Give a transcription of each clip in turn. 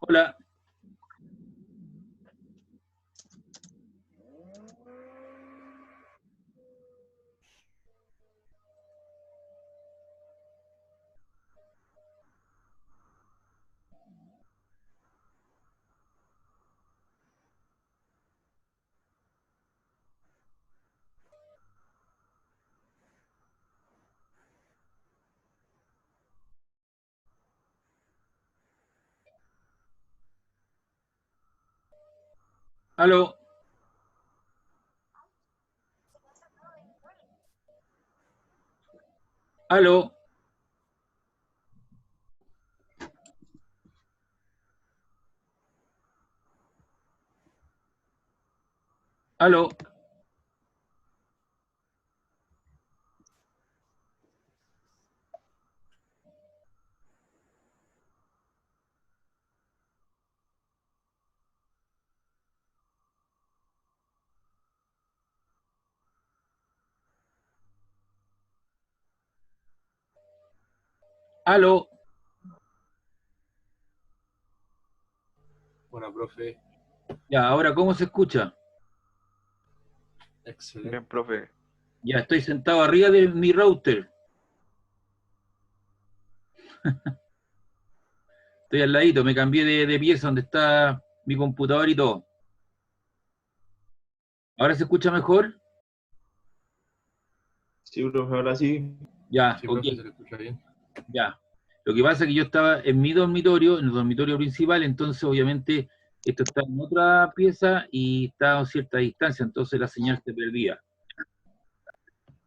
Hola. Aló. Aló. Aló. Aló. Bueno, profe, Ya, ahora, ¿cómo se escucha? excelente. Bien, profe. Ya, estoy sentado arriba de mi router. Estoy al ladito, me cambié de pieza donde está mi computador y todo. ¿Ahora se escucha mejor? Sí, profe, ahora sí. Ya, Sí, ok, profe, se le escucha bien. ya. Lo que pasa es que yo estaba en mi dormitorio, en el dormitorio principal, entonces obviamente esto está en otra pieza y está a cierta distancia, entonces la señal se perdía.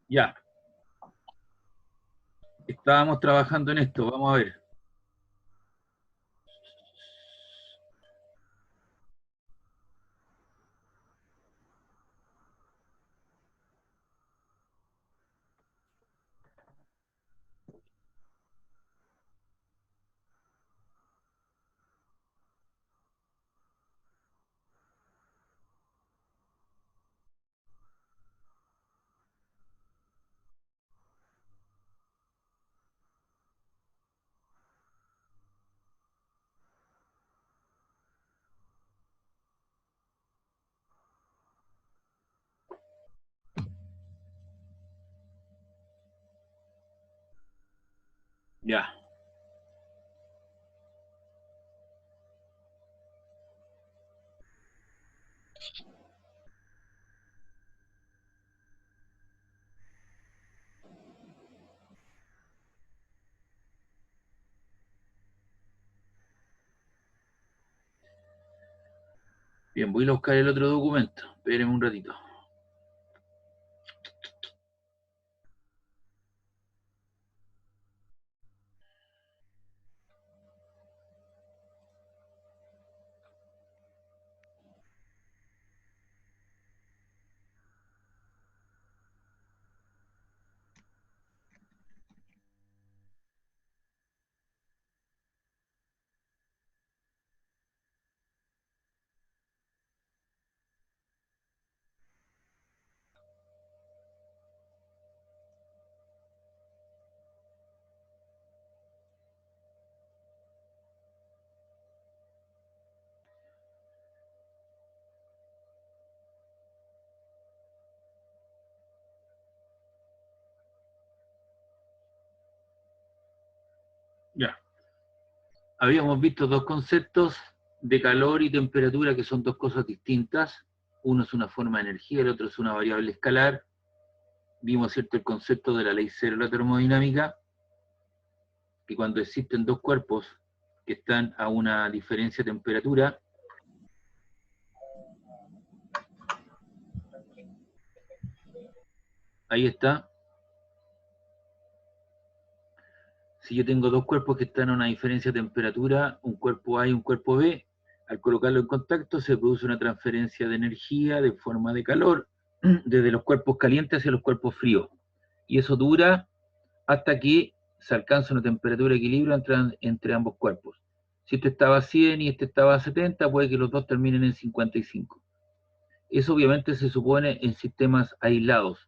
Ya, estábamos trabajando en esto, vamos a ver. Ya. Bien, voy a buscar el otro documento. Espérenme un ratito. Ya. Habíamos visto dos conceptos de calor y temperatura que son dos cosas distintas. Uno es una forma de energía, el otro es una variable escalar. Vimos, ¿cierto?, el concepto de la ley cero de la termodinámica, que cuando existen dos cuerpos que están a una diferencia de temperatura, ahí está. Si yo tengo dos cuerpos que están a una diferencia de temperatura, un cuerpo A y un cuerpo B, al colocarlo en contacto se produce una transferencia de energía de forma de calor desde los cuerpos calientes hacia los cuerpos fríos. Y eso dura hasta que se alcanza una temperatura de equilibrio entre ambos cuerpos. Si este estaba a 100 y este estaba a 70, puede que los dos terminen en 55. Eso obviamente se supone en sistemas aislados.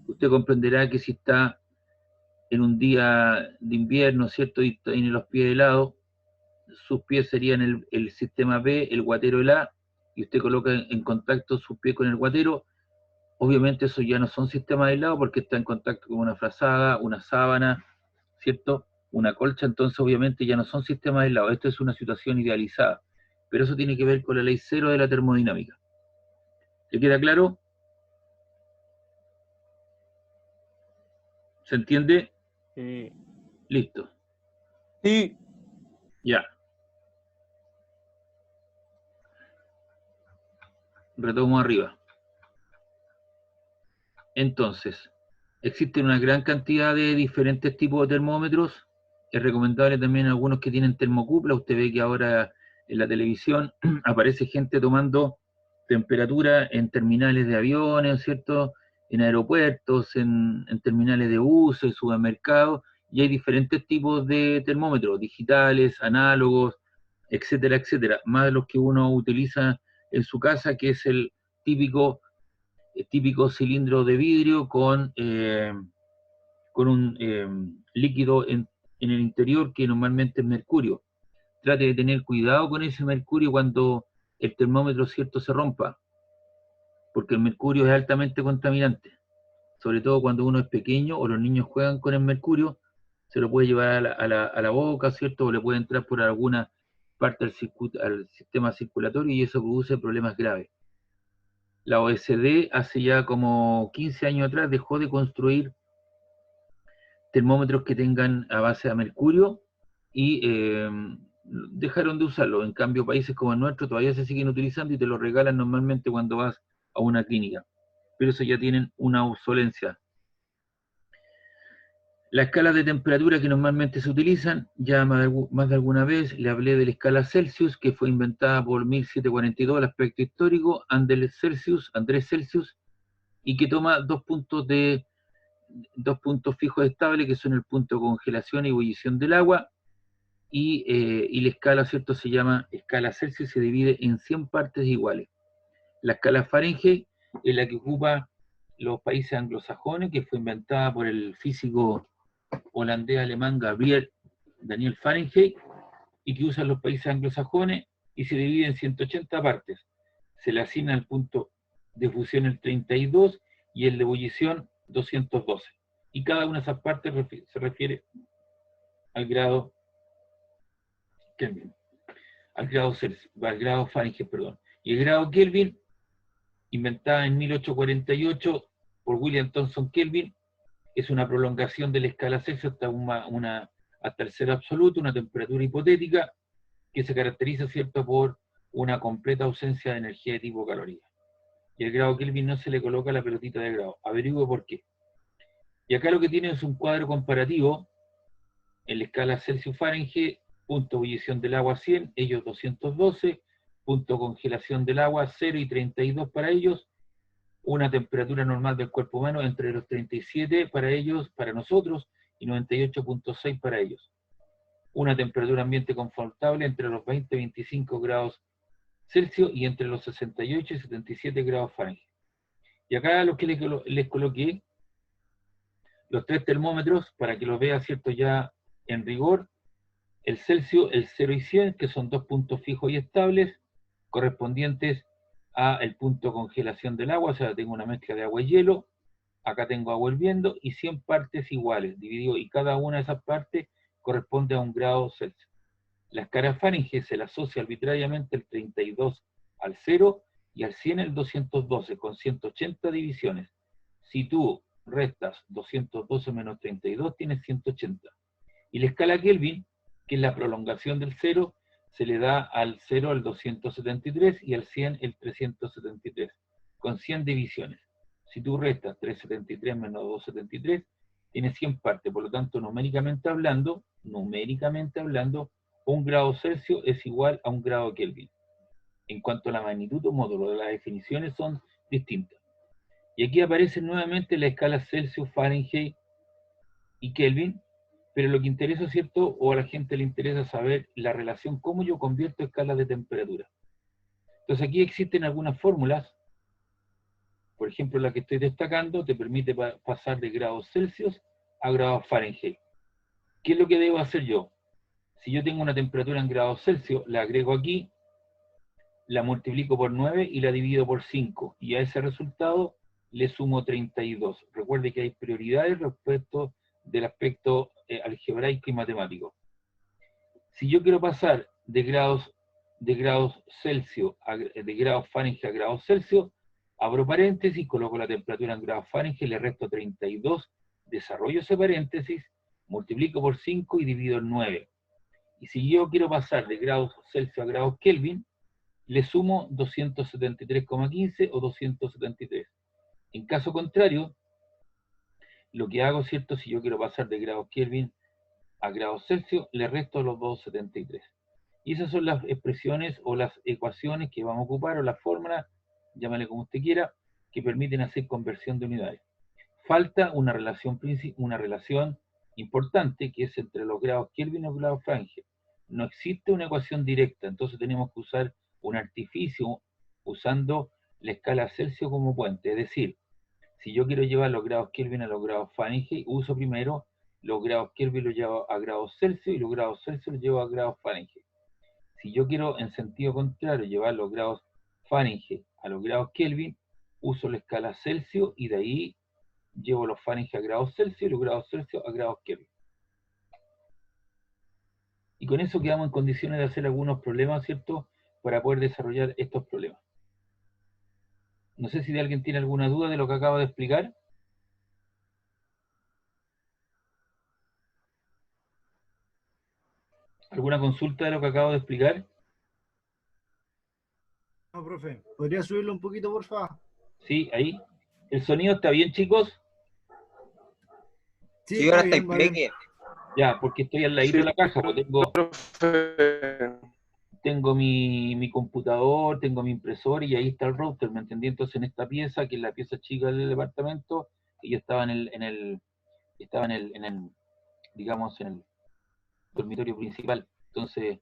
Usted comprenderá que si está en un día de invierno, ¿cierto?, y tiene los pies helados, sus pies serían el sistema B, el guatero el A, y usted coloca en contacto sus pies con el guatero. Obviamente eso ya no son sistemas aislados porque está en contacto con una frazada, una sábana, ¿cierto? Una colcha, entonces obviamente ya no son sistemas aislados. Esto es una situación idealizada, pero eso tiene que ver con la ley cero de la termodinámica. ¿Le queda claro? ¿Se entiende? Sí. Listo. Sí. Ya. Retomo arriba. Entonces, existen una gran cantidad de diferentes tipos de termómetros. Es recomendable también algunos que tienen termocupla. Usted ve que ahora en la televisión aparece gente tomando temperatura en terminales de aviones, ¿cierto? En aeropuertos, en terminales de uso, en supermercados, y hay diferentes tipos de termómetros, digitales, análogos, etcétera, etcétera. Más de los que uno utiliza en su casa, que es el típico cilindro de vidrio con un líquido en el interior que normalmente es mercurio. Trate de tener cuidado con ese mercurio cuando el termómetro, ¿cierto?, se rompa, porque el mercurio es altamente contaminante, sobre todo cuando uno es pequeño o los niños juegan con el mercurio, se lo puede llevar a la boca, ¿cierto?, o le puede entrar por alguna parte al sistema circulatorio y eso produce problemas graves. La OECD hace ya como 15 años atrás dejó de construir termómetros que tengan a base de mercurio y dejaron de usarlo. En cambio, países como el nuestro todavía se siguen utilizando y te lo regalan normalmente cuando vas a una clínica. Pero eso ya tienen una obsolencia. Las escalas de temperatura que normalmente se utilizan, ya más de alguna vez le hablé de la escala Celsius, que fue inventada por 1742, el aspecto histórico, Andrés Celsius, y que toma dos puntos fijos estables, que son el punto de congelación y ebullición del agua, y la escala, ¿cierto?, se llama escala Celsius, se divide en 100 partes iguales. La escala Fahrenheit es la que ocupa los países anglosajones, que fue inventada por el físico holandés-alemán Daniel Fahrenheit, y que usan los países anglosajones, y se divide en 180 partes. Se le asigna el punto de fusión el 32 y el de ebullición 212. Y cada una de esas partes se refiere al grado Kelvin, al grado Fahrenheit, perdón. Y el grado Kelvin, inventada en 1848 por William Thomson Kelvin, es una prolongación de la escala Celsius hasta el cero absoluto, una temperatura hipotética que se caracteriza, ¿cierto?, por una completa ausencia de energía de tipo caloría. Y el grado Kelvin no se le coloca la pelotita de grado. Averigüe por qué. Y acá lo que tiene es un cuadro comparativo en la escala Celsius-Fahrenheit, punto ebullición del agua 100, ellos 212, punto congelación del agua 0 y 32 para ellos, una temperatura normal del cuerpo humano entre los 37 para ellos, para nosotros, y 98.6 para ellos. Una temperatura ambiente confortable entre los 20 y 25 grados Celsius y entre los 68 y 77 grados Fahrenheit. Y acá lo que les coloqué, los tres termómetros, para que los vea, ¿cierto?, ya en rigor, el Celsius, el 0 y 100, que son dos puntos fijos y estables, correspondientes a el punto de congelación del agua, o sea, tengo una mezcla de agua y hielo, acá tengo agua hirviendo, y 100 partes iguales, dividido, y cada una de esas partes corresponde a un grado Celsius. La escala Fahrenheit se la asocia arbitrariamente el 32 al 0 y al 100 el 212, con 180 divisiones. Si tú restas 212 menos 32, tienes 180. Y la escala Kelvin, que es la prolongación del 0, se le da al 0 el 273 y al 100 el 373, con 100 divisiones. Si tú restas 373 menos 273, tienes 100 partes. Por lo tanto, numéricamente hablando, un grado Celsius es igual a un grado Kelvin. En cuanto a la magnitud o módulo, las definiciones son distintas. Y aquí aparece nuevamente la escala Celsius, Fahrenheit y Kelvin, pero lo que interesa, ¿cierto?, o a la gente le interesa saber la relación, cómo yo convierto escalas de temperatura. Entonces aquí existen algunas fórmulas, por ejemplo la que estoy destacando, te permite pasar de grados Celsius a grados Fahrenheit. ¿Qué es lo que debo hacer yo? Si yo tengo una temperatura en grados Celsius, la agrego aquí, la multiplico por 9 y la divido por 5. Y a ese resultado le sumo 32. Recuerde que hay prioridades respecto del aspecto algebraico y matemático. Si yo quiero pasar de grados Celsius, de grados Fahrenheit a grados Celsius, abro paréntesis, coloco la temperatura en grados Fahrenheit, le resto 32, desarrollo ese paréntesis, multiplico por 5 y divido en 9. Y si yo quiero pasar de grados Celsius a grados Kelvin, le sumo 273,15 o 273. En caso contrario, lo que hago, ¿cierto? Si yo quiero pasar de grados Kelvin a grados Celsius, le resto los 273. Y esas son las expresiones o las ecuaciones que vamos a ocupar, o las fórmulas, llámale como usted quiera, que permiten hacer conversión de unidades. Falta una relación importante, que es entre los grados Kelvin y los grados Fahrenheit. No existe una ecuación directa, entonces tenemos que usar un artificio usando la escala Celsius como puente. Es decir, si yo quiero llevar los grados Kelvin a los grados Fahrenheit, uso primero los grados Kelvin, los llevo a grados Celsius, y los grados Celsius los llevo a grados Fahrenheit. Si yo quiero, en sentido contrario, llevar los grados Fahrenheit a los grados Kelvin, uso la escala Celsius y de ahí llevo los Fahrenheit a grados Celsius y los grados Celsius a grados Kelvin. Y con eso quedamos en condiciones de hacer algunos problemas, ¿cierto?, para poder desarrollar estos problemas. No sé si alguien tiene alguna duda de lo que acabo de explicar. ¿Alguna consulta de lo que acabo de explicar? No, profe, ¿podría subirlo un poquito, por favor? Sí, ahí. ¿El sonido está bien, chicos? Sí, ahora está impeque. Ya, porque estoy al ladito de la caja, pues Profe. tengo mi computador, tengo mi impresor y ahí está el router, ¿me entendí? Entonces en esta pieza, que es la pieza chica del departamento, y yo estaba digamos, en el dormitorio principal. Entonces,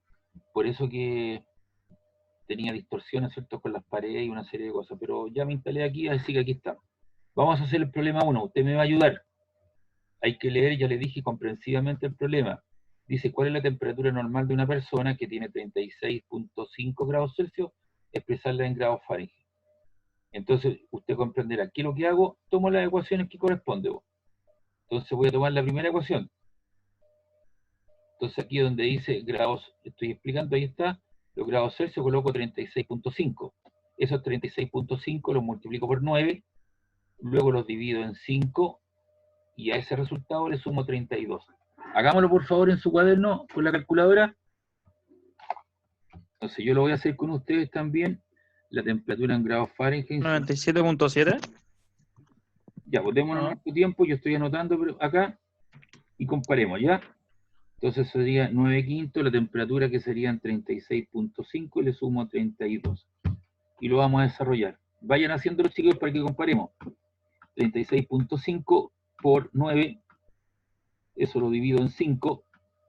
por eso que tenía distorsiones, ¿cierto?, con las paredes y una serie de cosas, pero ya me instalé aquí, así que aquí está. Vamos a hacer el problema 1, usted me va a ayudar. Hay que leer, ya le dije comprensivamente el problema. Dice, ¿cuál es la temperatura normal de una persona que tiene 36,5 grados Celsius? Expresarla en grados Fahrenheit. Entonces, usted comprenderá. ¿Qué es lo que hago? Tomo las ecuaciones que corresponden. Entonces, voy a tomar la primera ecuación. Entonces, aquí donde dice grados, estoy explicando, ahí está, los grados Celsius, coloco 36,5. Esos 36,5 los multiplico por 9, luego los divido en 5, y a ese resultado le sumo 32. Hagámoslo por favor en su cuaderno con la calculadora. Entonces yo lo voy a hacer con ustedes también. La temperatura en grados Fahrenheit. 97.7. Ya, botémonos nuestro tiempo, yo estoy anotando acá y comparemos, ¿ya? Entonces sería 9 quintos, la temperatura que serían 36,5 y le sumo 32. Y lo vamos a desarrollar. Vayan haciendo los chicos para que comparemos. 36,5 por 9, eso lo divido en 5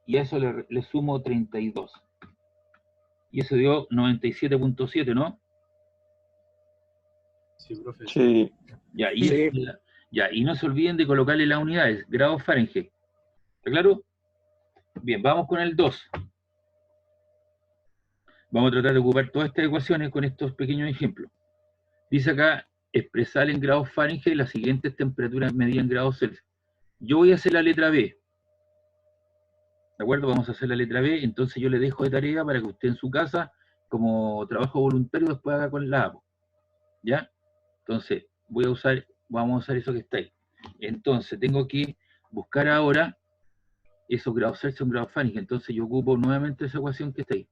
y a eso le sumo 32. Y eso dio 97,7, ¿no? Sí, profe. Sí. Ya, y no se olviden de colocarle las unidades, grados Fahrenheit. ¿Está claro? Bien, vamos con el 2. Vamos a tratar de ocupar todas estas ecuaciones con estos pequeños ejemplos. Dice acá, expresar en grados Fahrenheit las siguientes temperaturas medidas en grados Celsius. Yo voy a hacer la letra B. ¿De acuerdo? Vamos a hacer la letra B, entonces yo le dejo de tarea para que usted en su casa, como trabajo voluntario, después haga con la A. ¿Ya? Entonces, vamos a usar eso que está ahí. Entonces, tengo que buscar ahora esos grados Celsius en grados Fahrenheit. Entonces, yo ocupo nuevamente esa ecuación que está ahí.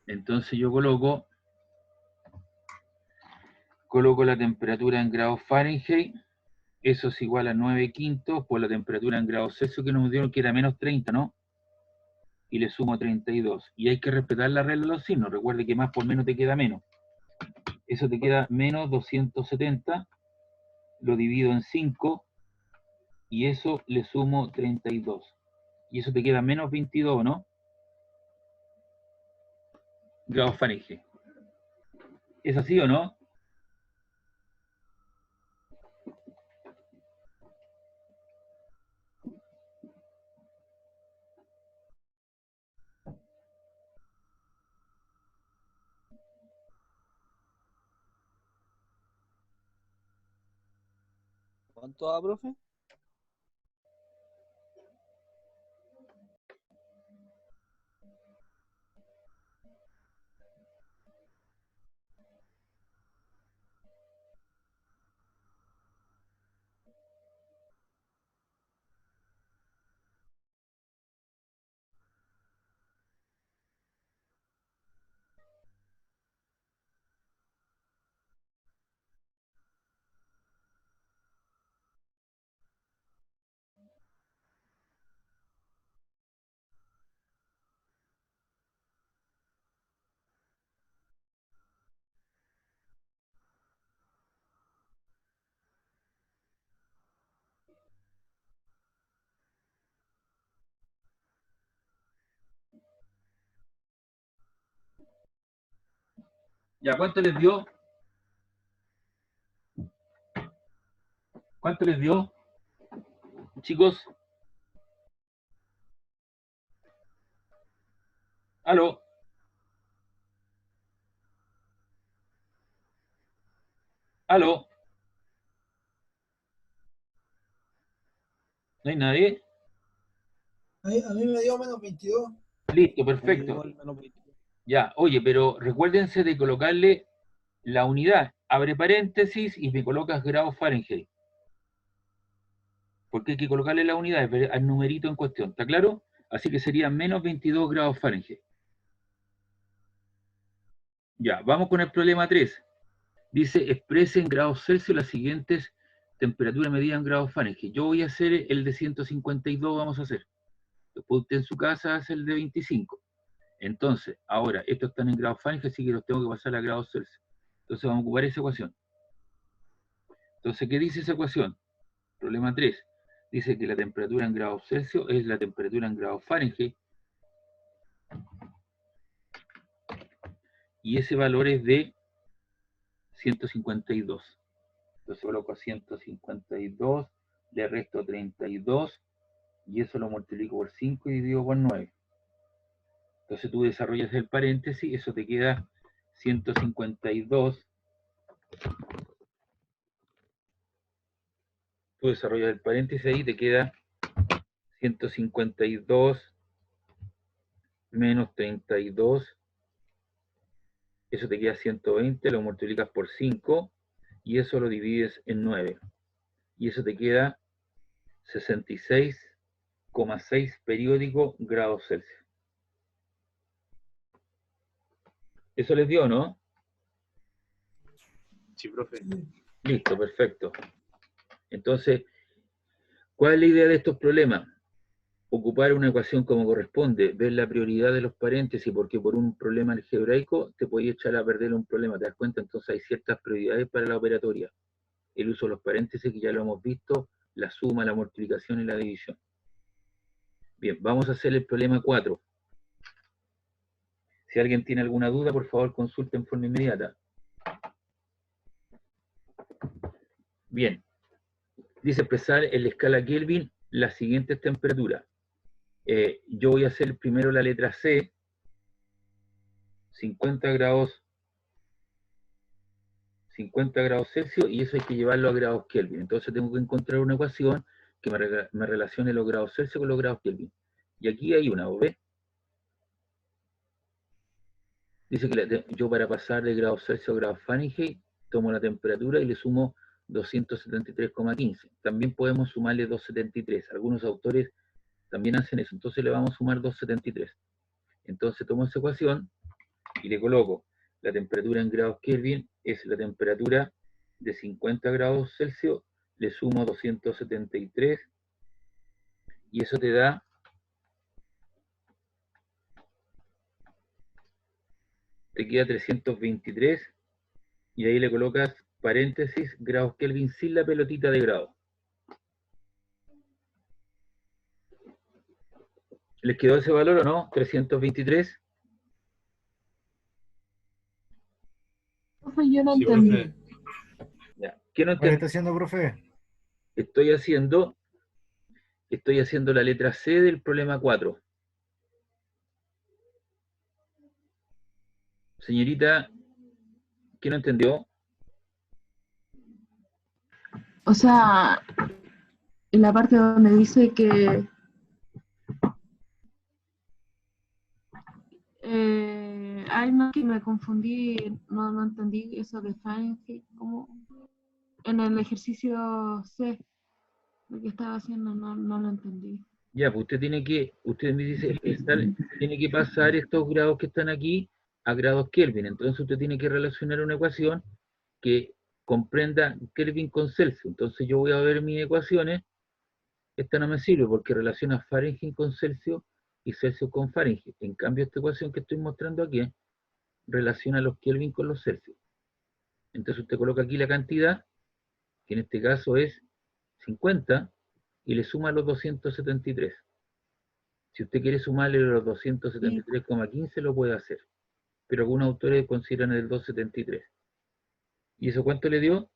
Entonces, yo coloco la temperatura en grados Fahrenheit. Eso es igual a 9 quintos por la temperatura en grados Celsius que nos dieron, que era menos 30, ¿no? Y le sumo 32. Y hay que respetar la regla de los signos. Recuerde que más por menos te queda menos. Eso te queda menos 270. Lo divido en 5. Y eso le sumo 32. Y eso te queda menos 22, ¿no? Grados Fahrenheit. ¿Es así o no? ¿Cuánto da, profe? Ya, ¿cuánto les dio? ¿Cuánto les dio? Chicos. ¿Aló? ¿Aló? ¿No hay nadie? A mí me dio menos 22. Listo, A mí perfecto. igual menos 22. Ya, oye, pero recuérdense de colocarle la unidad. Abre paréntesis y me colocas grados Fahrenheit. Porque hay que colocarle la unidad al numerito en cuestión, ¿está claro? Así que serían menos 22 grados Fahrenheit. Ya, vamos con el problema 3. Dice, exprese en grados Celsius las siguientes temperaturas medidas en grados Fahrenheit. Yo voy a hacer el de 152, vamos a hacer. Después usted en su casa hace el de 25. Entonces, ahora, estos están en grados Fahrenheit, así que los tengo que pasar a grados Celsius. Entonces vamos a ocupar esa ecuación. Entonces, ¿qué dice esa ecuación? Problema 3. Dice que la temperatura en grados Celsius es la temperatura en grados Fahrenheit. Y ese valor es de 152. Entonces coloco 152, le resto 32, y eso lo multiplico por 5 y divido por 9. Entonces tú desarrollas el paréntesis, eso te queda 152. Tú desarrollas el paréntesis ahí, te queda 152 menos 32. Eso te queda 120, lo multiplicas por 5 y eso lo divides en 9. Y eso te queda 66,6 periódico grados Celsius. ¿Eso les dio, no? Sí, profe. Listo, perfecto. Entonces, ¿cuál es la idea de estos problemas? Ocupar una ecuación como corresponde, ver la prioridad de los paréntesis, porque por un problema algebraico te podía echar a perder un problema, ¿te das cuenta? Entonces hay ciertas prioridades para la operatoria. El uso de los paréntesis, que ya lo hemos visto, la suma, la multiplicación y la división. Bien, vamos a hacer el problema 4. Si alguien tiene alguna duda, por favor consulte en forma inmediata. Bien, dice expresar en la escala Kelvin las siguientes temperaturas. Yo voy a hacer primero la letra C, 50 grados Celsius, y eso hay que llevarlo a grados Kelvin. Entonces tengo que encontrar una ecuación que me relacione los grados Celsius con los grados Kelvin. Y aquí hay una, ¿ves? Dice que yo para pasar de grados Celsius a grados Fahrenheit, tomo la temperatura y le sumo 273,15. También podemos sumarle 273. Algunos autores también hacen eso. Entonces le vamos a sumar 273. Entonces tomo esa ecuación y le coloco la temperatura en grados Kelvin, es la temperatura de 50 grados Celsius, le sumo 273 y eso te da 323, y ahí le colocas paréntesis grados Kelvin sin la pelotita de grado. ¿Les quedó ese valor o no? 323. Profe, yo no Sí, entendí. profe. Ya. ¿Qué no ¿Cuál entendí? está haciendo, profe? Estoy haciendo la letra C del problema 4. Señorita, ¿qué no entendió? O sea, en la parte donde dice que ay, no, que me confundí, no entendí eso de Fahrenheit, como en el ejercicio C, lo que estaba haciendo, no lo entendí. Ya, pues usted me dice, tiene que pasar estos grados que están aquí a grados Kelvin. Entonces usted tiene que relacionar una ecuación que comprenda Kelvin con Celsius. Entonces yo voy a ver mis ecuaciones. Esta no me sirve porque relaciona Fahrenheit con Celsius y Celsius con Fahrenheit. En cambio, esta ecuación que estoy mostrando aquí relaciona los Kelvin con los Celsius. Entonces usted coloca aquí la cantidad, que en este caso es 50, y le suma los 273. Si usted quiere sumarle los 273,15 lo puede hacer, pero algunos autores consideran el 273. ¿Y eso cuánto le dio?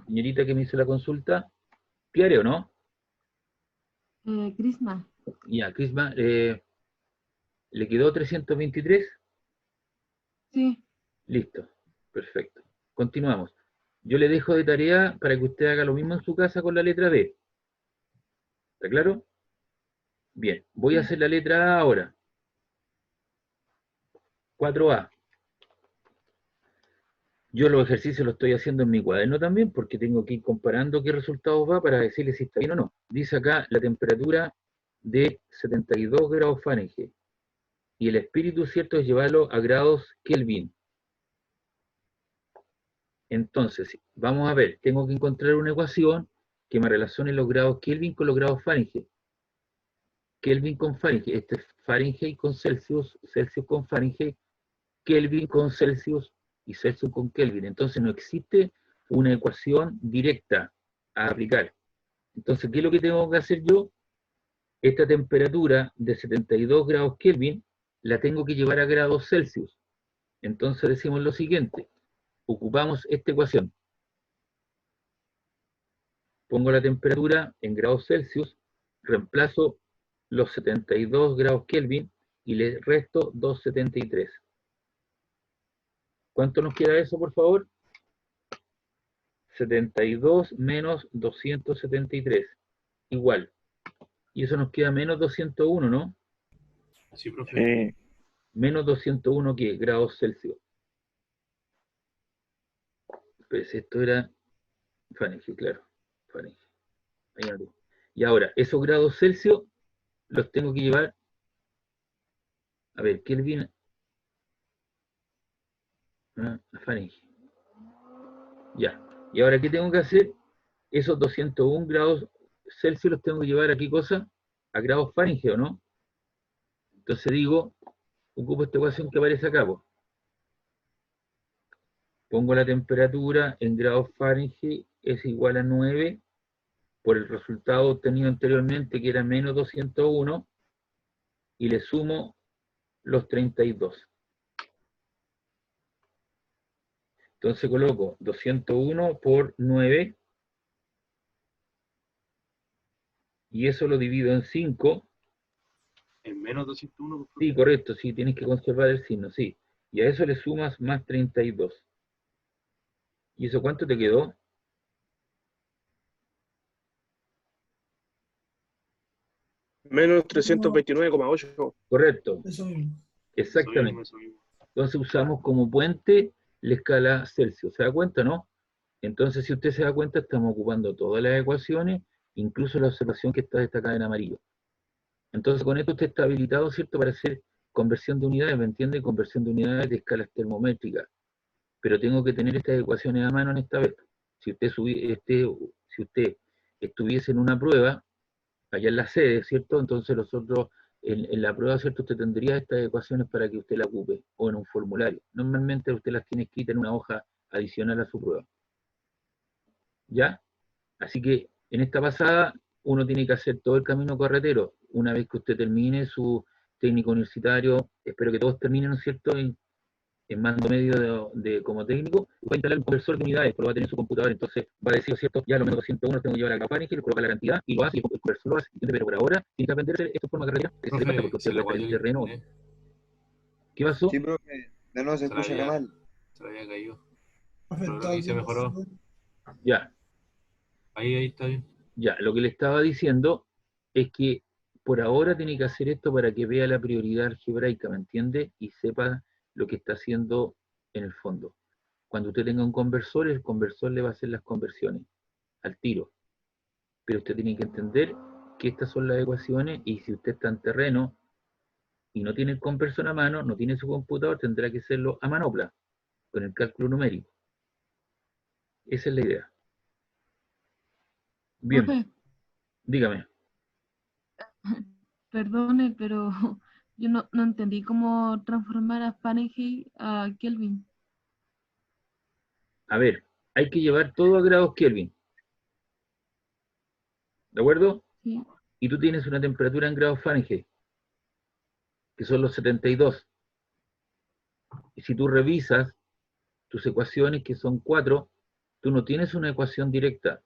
Señorita que me hizo la consulta, ¿Piare o no? Crisma, Ya, Crisma, ¿le quedó 323? sí, Listo, perfecto. Continuamos. Yo le dejo de tarea para que usted haga lo mismo en su casa con la letra B. ¿Está claro? Bien, voy a hacer la letra A ahora. 4A. Yo los ejercicios los estoy haciendo en mi cuaderno también porque tengo que ir comparando qué resultados va para decirle si está bien o no. Dice acá la temperatura de 72 grados Fahrenheit. Y el espíritu, ¿cierto?, es llevarlo a grados Kelvin. Entonces, vamos a ver, tengo que encontrar una ecuación que me relacione los grados Kelvin con los grados Fahrenheit. Kelvin con Fahrenheit, este es Fahrenheit con Celsius, Celsius con Fahrenheit, Kelvin con Celsius y Celsius con Kelvin. Entonces no existe una ecuación directa a aplicar. Entonces, ¿qué es lo que tengo que hacer yo? Esta temperatura de 72 grados Kelvin la tengo que llevar a grados Celsius. Entonces decimos lo siguiente, ocupamos esta ecuación. Pongo la temperatura en grados Celsius, reemplazo los 72 grados Kelvin y le resto 273. ¿Cuánto nos queda eso, por favor? 72 menos 273. Igual. Y eso nos queda menos 201, ¿no? Sí, profe. Menos 201, ¿qué? Grados Celsius. Pues esto era Fahrenheit, claro. Fahrenheit. Ahí no. Y ahora, esos grados Celsius los tengo que llevar. A ver, Kelvin. Fahrenheit. Ya. Y ahora, ¿qué tengo que hacer? Esos 201 grados Celsius los tengo que llevar a qué cosa? A grados Fahrenheit, ¿o no? Entonces digo, ocupo esta ecuación que aparece acá. Pues. Pongo la temperatura en grados Fahrenheit es igual a 9 por el resultado obtenido anteriormente que era menos 201 y le sumo los 32. Entonces coloco 201 por 9 y eso lo divido en 5. En menos 201. Sí, correcto, sí, tienes que conservar el signo, sí. Y a eso le sumas más 32. ¿Y eso cuánto te quedó? Menos 329,8. Correcto, Eso mismo. exactamente. Eso mismo. Entonces usamos como puente la escala Celsius. ¿Se da cuenta, no? Entonces, si usted se da cuenta, estamos ocupando todas las ecuaciones, incluso la observación que está destacada en amarillo. Entonces, con esto usted está habilitado, ¿cierto?, para hacer conversión de unidades, ¿me entiende? Conversión de unidades de escalas termométricas. Pero tengo que tener estas ecuaciones a mano en esta vez. Si usted estuviese en una prueba, allá en la sede, ¿cierto? Entonces nosotros, en la prueba, ¿cierto? Usted tendría estas ecuaciones para que usted la ocupe, o en un formulario. Normalmente usted las tiene escritas en una hoja adicional a su prueba. ¿Ya? Así que en esta pasada uno tiene que hacer todo el camino carretero. Una vez que usted termine su técnico universitario, espero que todos terminen, ¿no es cierto?, en mando medio como técnico, va a instalar un conversor de unidades, pero va a tener su computador, entonces va a decir, ¿cierto?, ya lo menos 201 tengo que llevar a la Fahrenheit, le coloca la cantidad y lo hace, y el conversor lo hace, pero por ahora tiene que aprender esto de forma carretera, que se pasa porque usted está en el terreno. ¿Qué pasó? Sí, profe, de nuevo se escucha re mal. se le había caído. Profe, Pero está ahí se bien, mejoró. Ya, Ahí está bien. ya. Lo que le estaba diciendo es que por ahora tiene que hacer esto para que vea la prioridad algebraica, ¿me entiende? Y sepa lo que está haciendo en el fondo. Cuando usted tenga un conversor, el conversor le va a hacer las conversiones al tiro. Pero usted tiene que entender que estas son las ecuaciones y si usted está en terreno y no tiene el conversor a mano, no tiene su computador, tendrá que hacerlo a manopla, con el cálculo numérico. Esa es la idea. Bien, Profe, dígame. perdone, pero yo no entendí cómo transformar a Fahrenheit a Kelvin. A ver, hay que llevar todo a grados Kelvin, ¿de acuerdo? ¿Sí? Y tú tienes una temperatura en grados Fahrenheit, que son los 72. Y si tú revisas tus ecuaciones, que son 4, tú no tienes una ecuación directa,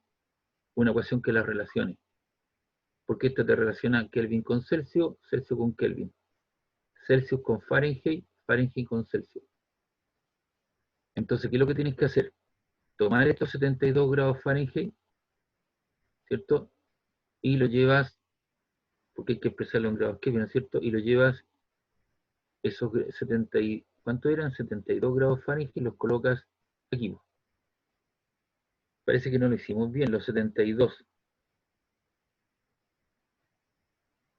una ecuación que las relacione. Porque esta te relaciona Kelvin con Celsius, Celsius con Kelvin, Celsius con Fahrenheit, Fahrenheit con Celsius. Entonces, ¿qué es lo que tienes que hacer? Tomar estos 72 grados Fahrenheit, ¿cierto? Y lo llevas, porque hay que expresarlo en grados Kelvin, ¿no es cierto? Y lo llevas, esos 70 ¿cuánto eran? 72 grados Fahrenheit, los colocas aquí. Parece que no lo hicimos bien, los 72.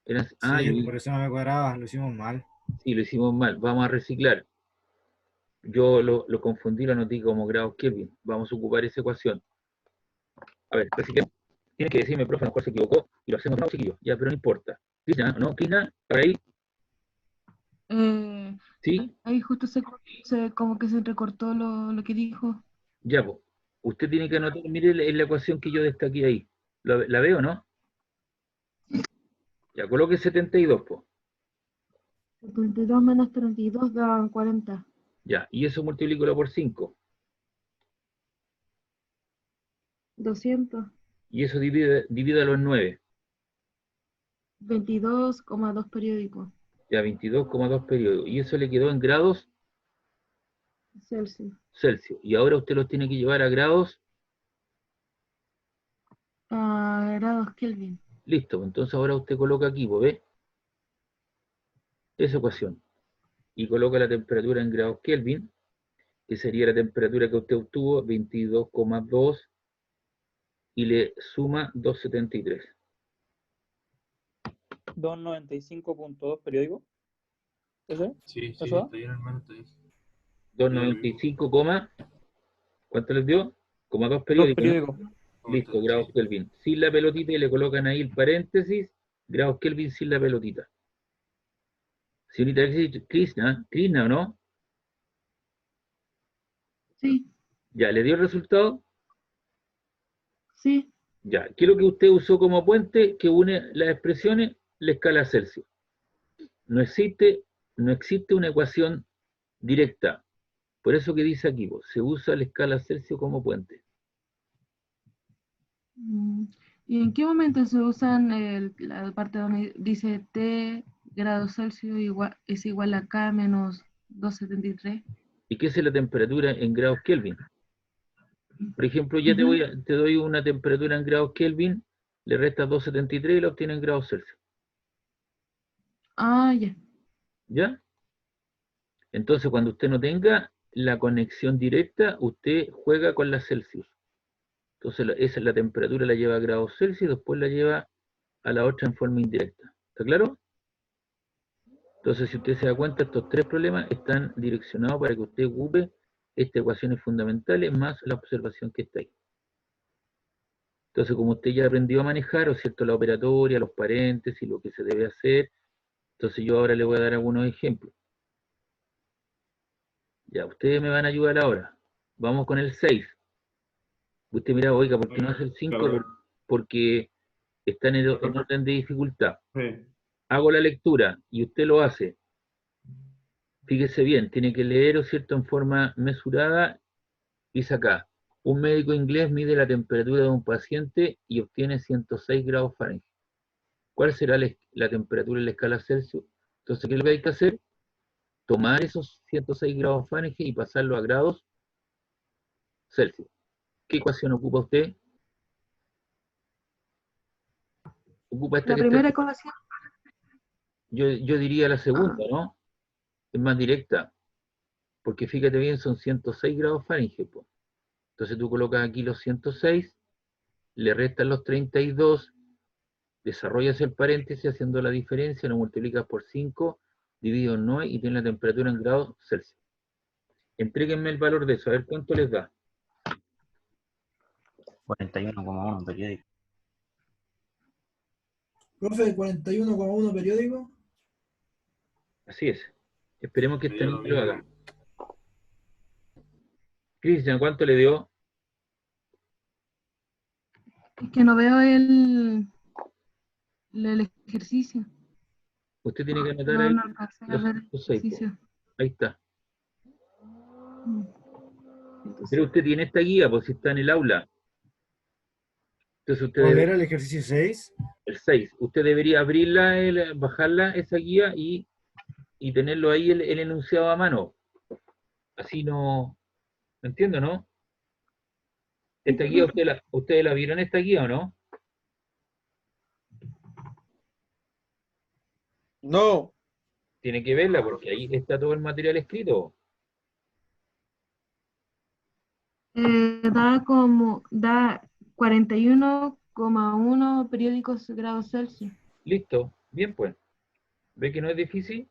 Sí, por eso no me cuadraba, lo hicimos mal. Sí, lo hicimos mal. Vamos a reciclar. Yo lo confundí, lo anoté como grados Kelvin. Vamos a ocupar esa ecuación. A ver, reciclemos. Tiene que decirme, profe, a lo mejor se equivocó y lo hacemos de nuevo, chiquillos. Ya, pero no importa. Krishna, ¿no? Krishna, por ahí, ¿sí? Ahí justo como que se recortó lo que dijo. Ya, pues. Usted tiene que anotar, mire la ecuación que yo destaqué ahí. ¿La veo, no? Ya, coloque 72, pues. 72 menos 32 dan 40. Ya, y eso multiplícalo por 5. 200. Y eso divídalo en 9. 22,2 periódicos Ya, 22,2 periodos. Y eso le quedó en grados Celsius. Celsius. Y ahora usted los tiene que llevar a grados. A grados Kelvin. Listo, entonces ahora usted coloca aquí, ¿ve? Esa ecuación. Y coloca la temperatura en grados Kelvin, que sería la temperatura que usted obtuvo, 22,2, y le suma 273. 295.2 periódico. ¿Ese? Sí, ¿Eso sí, va? está bien, hermano, está bien. 295, ¿cuánto les dio? 2 2 periódicos, ¿no? periódicos. Listo, grados Kelvin. Sin la pelotita y le colocan ahí el paréntesis, grados Kelvin sin la pelotita. Señorita Krishna, ¿o no? Sí, Ya, ¿le dio el resultado? sí. Ya, ¿qué es lo que usted usó como puente que une las expresiones? La escala Celsius. No existe una ecuación directa. Por eso que dice aquí, se usa la escala Celsius como puente. Mm, ¿Y en qué momento se usan la parte donde dice T grados Celsius es igual a K menos 273? ¿Y qué es la temperatura en grados Kelvin? Por ejemplo, ya Ujú. te doy una temperatura en grados Kelvin, le restas 273 y la obtienes en grados Celsius. Ah, ya. ¿Ya? Entonces, cuando usted no tenga la conexión directa, usted juega con la Celsius. Entonces, esa es la temperatura, la lleva a grados Celsius, después la lleva a la otra en forma indirecta. ¿Está claro? Entonces, si usted se da cuenta, estos tres problemas están direccionados para que usted ocupe estas ecuaciones fundamentales más la observación que está ahí. Entonces, como usted ya aprendió a manejar, ¿o cierto?, la operatoria, los paréntesis, lo que se debe hacer, entonces yo ahora le voy a dar algunos ejemplos. Ya, ustedes me van a ayudar ahora. Vamos con el 6. Usted mira, oiga, ¿por qué no hace el 5? Porque está en orden de dificultad. Hago la lectura y usted lo hace. Fíjese bien, tiene que leer, ¿o cierto?, en forma mesurada. Dice acá, un médico inglés mide la temperatura de un paciente y obtiene 106 grados Fahrenheit. ¿Cuál será la temperatura en la escala Celsius? Entonces, ¿qué es lo que hay que hacer? Tomar esos 106 grados Fahrenheit y pasarlo a grados Celsius. ¿Qué ecuación ocupa usted? Ocupa esta La que está. primera ecuación. Yo diría la segunda, ¿no? Es más directa. Porque fíjate bien, son 106 grados Fahrenheit, po. Entonces tú colocas aquí los 106, le restas los 32, desarrollas el paréntesis haciendo la diferencia, lo multiplicas por 5, dividido en 9 y tienes la temperatura en grados Celsius. Entréguenme el valor de eso, a ver cuánto les da. 41,1 periódico. Profe, 41,1 periódico. Así es. Esperemos que este Medio lo número lo mismo. haga. Cristian, ¿cuánto le dio? Es que no veo el ejercicio. Usted tiene que anotar No, ahí no alcancé a los ver el 106, po. ejercicio. Ahí está. Mm. Pero usted tiene esta guía, pues si está en el aula. Entonces usted ¿Cuál debe, era el ejercicio 6? el 6. Usted debería abrirla, bajarla, esa guía, y tenerlo ahí el enunciado a mano. Así no. ¿Me entiendo, no? Esta guía, ¿ustedes la vieron esta guía o no? No. Tiene que verla porque ahí está todo el material escrito. Da 41,1 periódicos grados Celsius. Listo. Bien, pues. ¿Ve que no es difícil?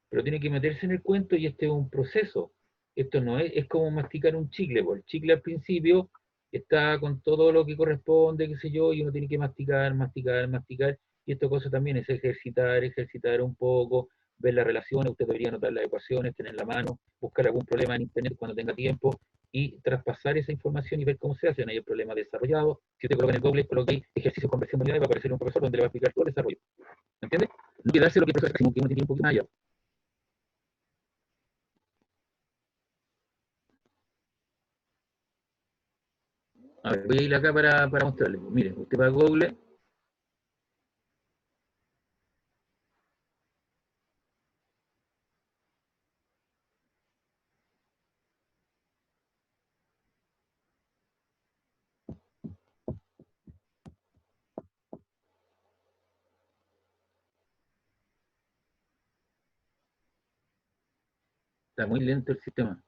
Pero tiene que meterse en el cuento y este es un proceso. Esto no es como masticar un chicle, pues el chicle al principio está con todo lo que corresponde, qué sé yo, y uno tiene que masticar, masticar, masticar, y esta cosa también es ejercitar, ejercitar un poco, ver las relaciones, usted debería anotar las ecuaciones, tener la mano, buscar algún problema en internet cuando tenga tiempo, y traspasar esa información y ver cómo se hace. No hay el problema desarrollado. Si usted coloca en el Google, coloque ejercicio de conversión de unidades, va a aparecer un profesor donde le va a explicar todo el desarrollo. ¿Me entiende? No quedarse lo que el profesor, sino que uno tiene que ir un poquito más allá. A ver, voy a ir acá para mostrarle. Miren, usted va a Google. Está muy lento el sistema.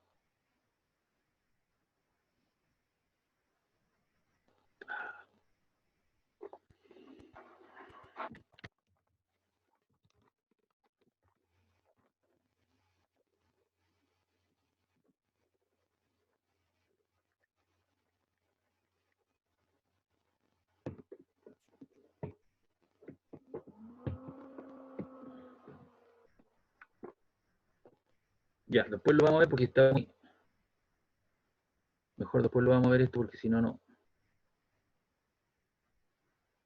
Ya, después lo vamos a ver porque está muy... Mejor después lo vamos a ver esto porque si no, no.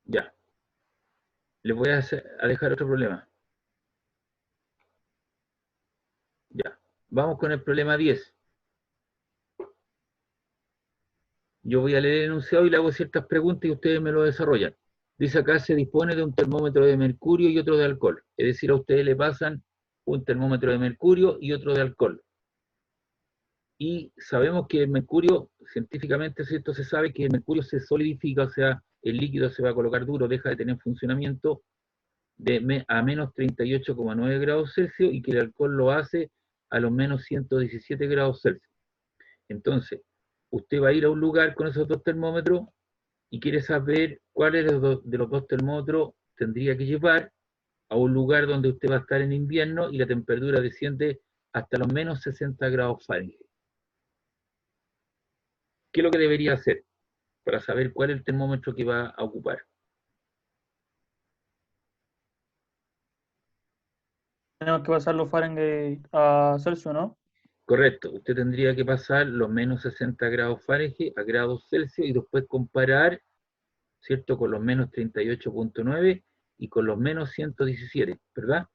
Ya. Les voy a dejar otro problema. Ya. Vamos con el problema 10. Yo voy a leer el enunciado y le hago ciertas preguntas y ustedes me lo desarrollan. Dice acá, se dispone de un termómetro de mercurio y otro de alcohol. Es decir, a ustedes le pasan un termómetro de mercurio y otro de alcohol. Y sabemos que el mercurio, científicamente, ¿cierto? Se sabe que el mercurio se solidifica, o sea, el líquido se va a colocar duro, deja de tener funcionamiento a menos 38,9 grados Celsius y que el alcohol lo hace a los menos 117 grados Celsius. Entonces, usted va a ir a un lugar con esos dos termómetros y quiere saber cuáles de los dos termómetros tendría que llevar a un lugar donde usted va a estar en invierno y la temperatura desciende hasta los menos 60 grados Fahrenheit. ¿Qué es lo que debería hacer para saber cuál es el termómetro que va a ocupar? Tenemos que pasar los Fahrenheit a Celsius, ¿no? Correcto, usted tendría que pasar los menos 60 grados Fahrenheit a grados Celsius y después comparar, ¿cierto?, con los menos 38,9 y con los menos 117, ¿verdad?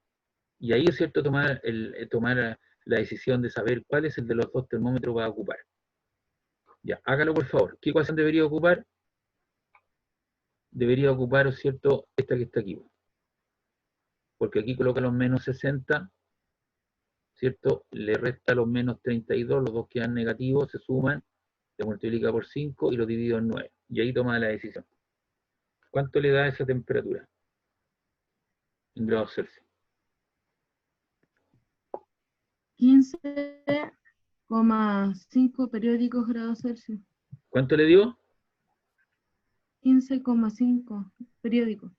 Y ahí es cierto tomar la decisión de saber cuál es el de los dos termómetros va a ocupar. Ya, hágalo por favor. ¿Qué ecuación debería ocupar? Debería ocupar, ¿cierto?, esta que está aquí. Porque aquí coloca los menos 60, ¿cierto? Le resta los menos 32, los dos quedan negativos, se suman, se multiplica por 5 y lo divido en 9. Y ahí toma la decisión. ¿Cuánto le da esa temperatura? En grados Celsius. 15,5 periódicos grados Celsius. ¿Cuánto le dio? 15,5 periódicos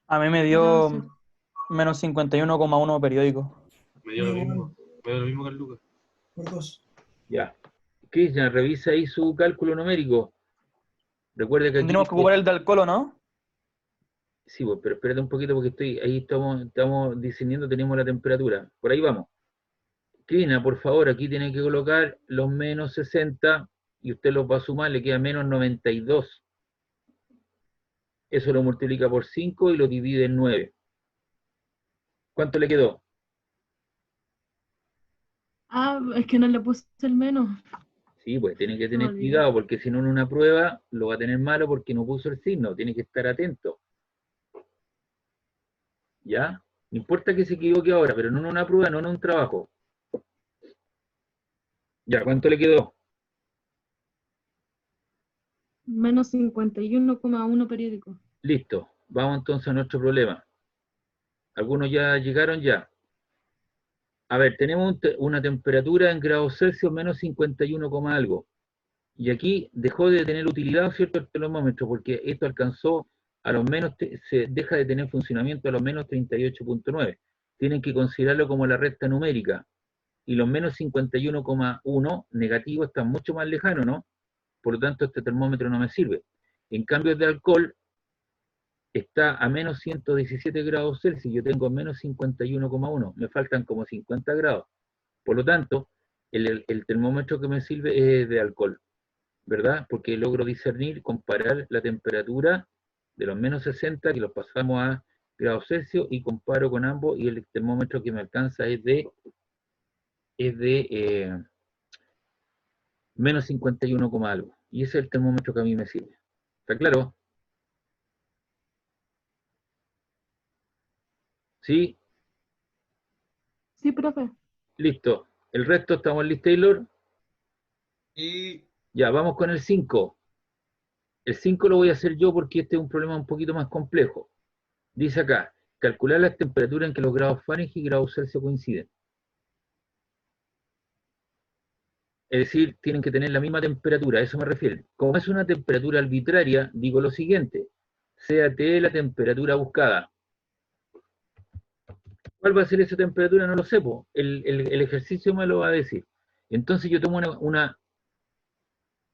A mí me grados dio Celsius. menos 51,1 periódico. Me dio lo mismo. Me dio lo mismo que el Lucas. Por 2. Ya. Cristian, revisa ahí su cálculo numérico. Recuerda que aquí... Tendríamos que ocupar el de alcohol, ¿o no? Sí, pues, pero espérate un poquito porque ahí estamos discerniendo, tenemos la temperatura. Por ahí vamos. Crina, por favor, aquí tiene que colocar los menos 60 y usted los va a sumar, le queda menos 92. Eso lo multiplica por 5 y lo divide en 9. ¿Cuánto le quedó? Ah, es que no le puse el menos. Sí, pues tiene que Me tener olvidé. cuidado porque si no en una prueba lo va a tener malo porque no puso el signo. Tiene que estar atento. ¿Ya? No importa que se equivoque ahora, pero no en una prueba, no en un trabajo. Ya, ¿cuánto le quedó? Menos 51,1 periódicos. Listo. Vamos entonces a nuestro problema. ¿Algunos ya llegaron ya? A ver, tenemos una temperatura en grados Celsius menos 51, algo. Y aquí dejó de tener utilidad, ¿cierto?, el termómetro, porque esto alcanzó a los menos, se deja de tener funcionamiento a los menos 38,9. Tienen que considerarlo como la recta numérica. Y los menos 51,1 negativos están mucho más lejanos, ¿no? Por lo tanto, este termómetro no me sirve. En cambio, el de alcohol está a menos 117 grados Celsius, yo tengo menos 51,1, me faltan como 50 grados. Por lo tanto, el termómetro que me sirve es de alcohol, ¿verdad? Porque logro discernir, comparar la temperatura de los menos 60, que los pasamos a grados Celsius, y comparo con ambos, y el termómetro que me alcanza es de menos 51, algo. Y ese es el termómetro que a mí me sirve. ¿Está claro? ¿Sí? Sí, profe. Listo. ¿El resto estamos listos, Taylor? Y Ya, vamos con el 5. El 5 lo voy a hacer yo porque este es un problema un poquito más complejo. Dice acá, calcular las temperaturas en que los grados Fahrenheit y grados Celsius coinciden. Es decir, tienen que tener la misma temperatura, a eso me refiero. Como es una temperatura arbitraria, digo lo siguiente, sea T la temperatura buscada. ¿Cuál va a ser esa temperatura? No lo sé, po. El ejercicio me lo va a decir. Entonces yo tomo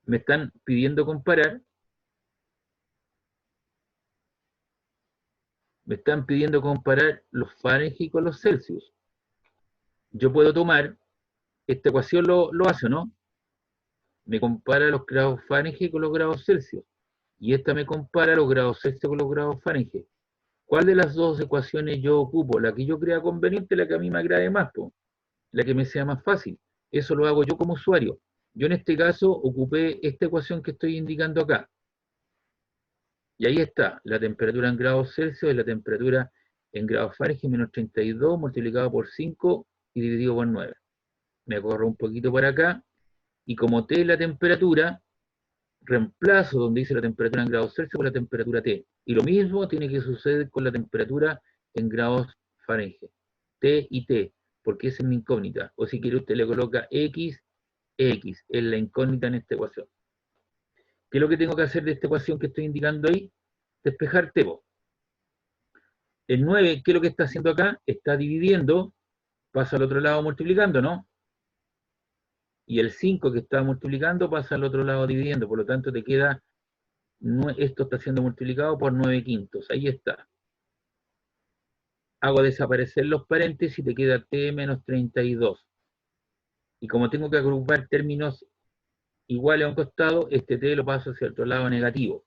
me están pidiendo comparar, los Fahrenheit con los Celsius. Yo puedo tomar, esta ecuación lo hace, ¿no? Me compara los grados Fahrenheit con los grados Celsius. Y esta me compara los grados Celsius con los grados Fahrenheit. ¿Cuál de las dos ecuaciones yo ocupo? La que yo crea conveniente, la que a mí me agrade más, po. La que me sea más fácil. Eso lo hago yo como usuario. Yo en este caso ocupé esta ecuación que estoy indicando acá. Y ahí está, la temperatura en grados Celsius es la temperatura en grados Fahrenheit menos 32 multiplicado por 5 y dividido por 9. Me corro un poquito para acá y como T es la temperatura, reemplazo donde dice la temperatura en grados Celsius por la temperatura T. Y lo mismo tiene que suceder con la temperatura en grados Fahrenheit. T y T, porque esa es mi incógnita. O si quiere usted le coloca X, X, es la incógnita en esta ecuación. ¿Qué es lo que tengo que hacer de esta ecuación que estoy indicando ahí? Despejar T. El 9, ¿qué es lo que está haciendo acá? Está dividiendo, pasa al otro lado multiplicando, ¿no? Y el 5 que está multiplicando pasa al otro lado dividiendo, por lo tanto te queda, esto está siendo multiplicado por 9 quintos, ahí está. Hago desaparecer los paréntesis y te queda T menos 32. Y como tengo que agrupar términos iguales a un costado, este T lo paso hacia el otro lado negativo.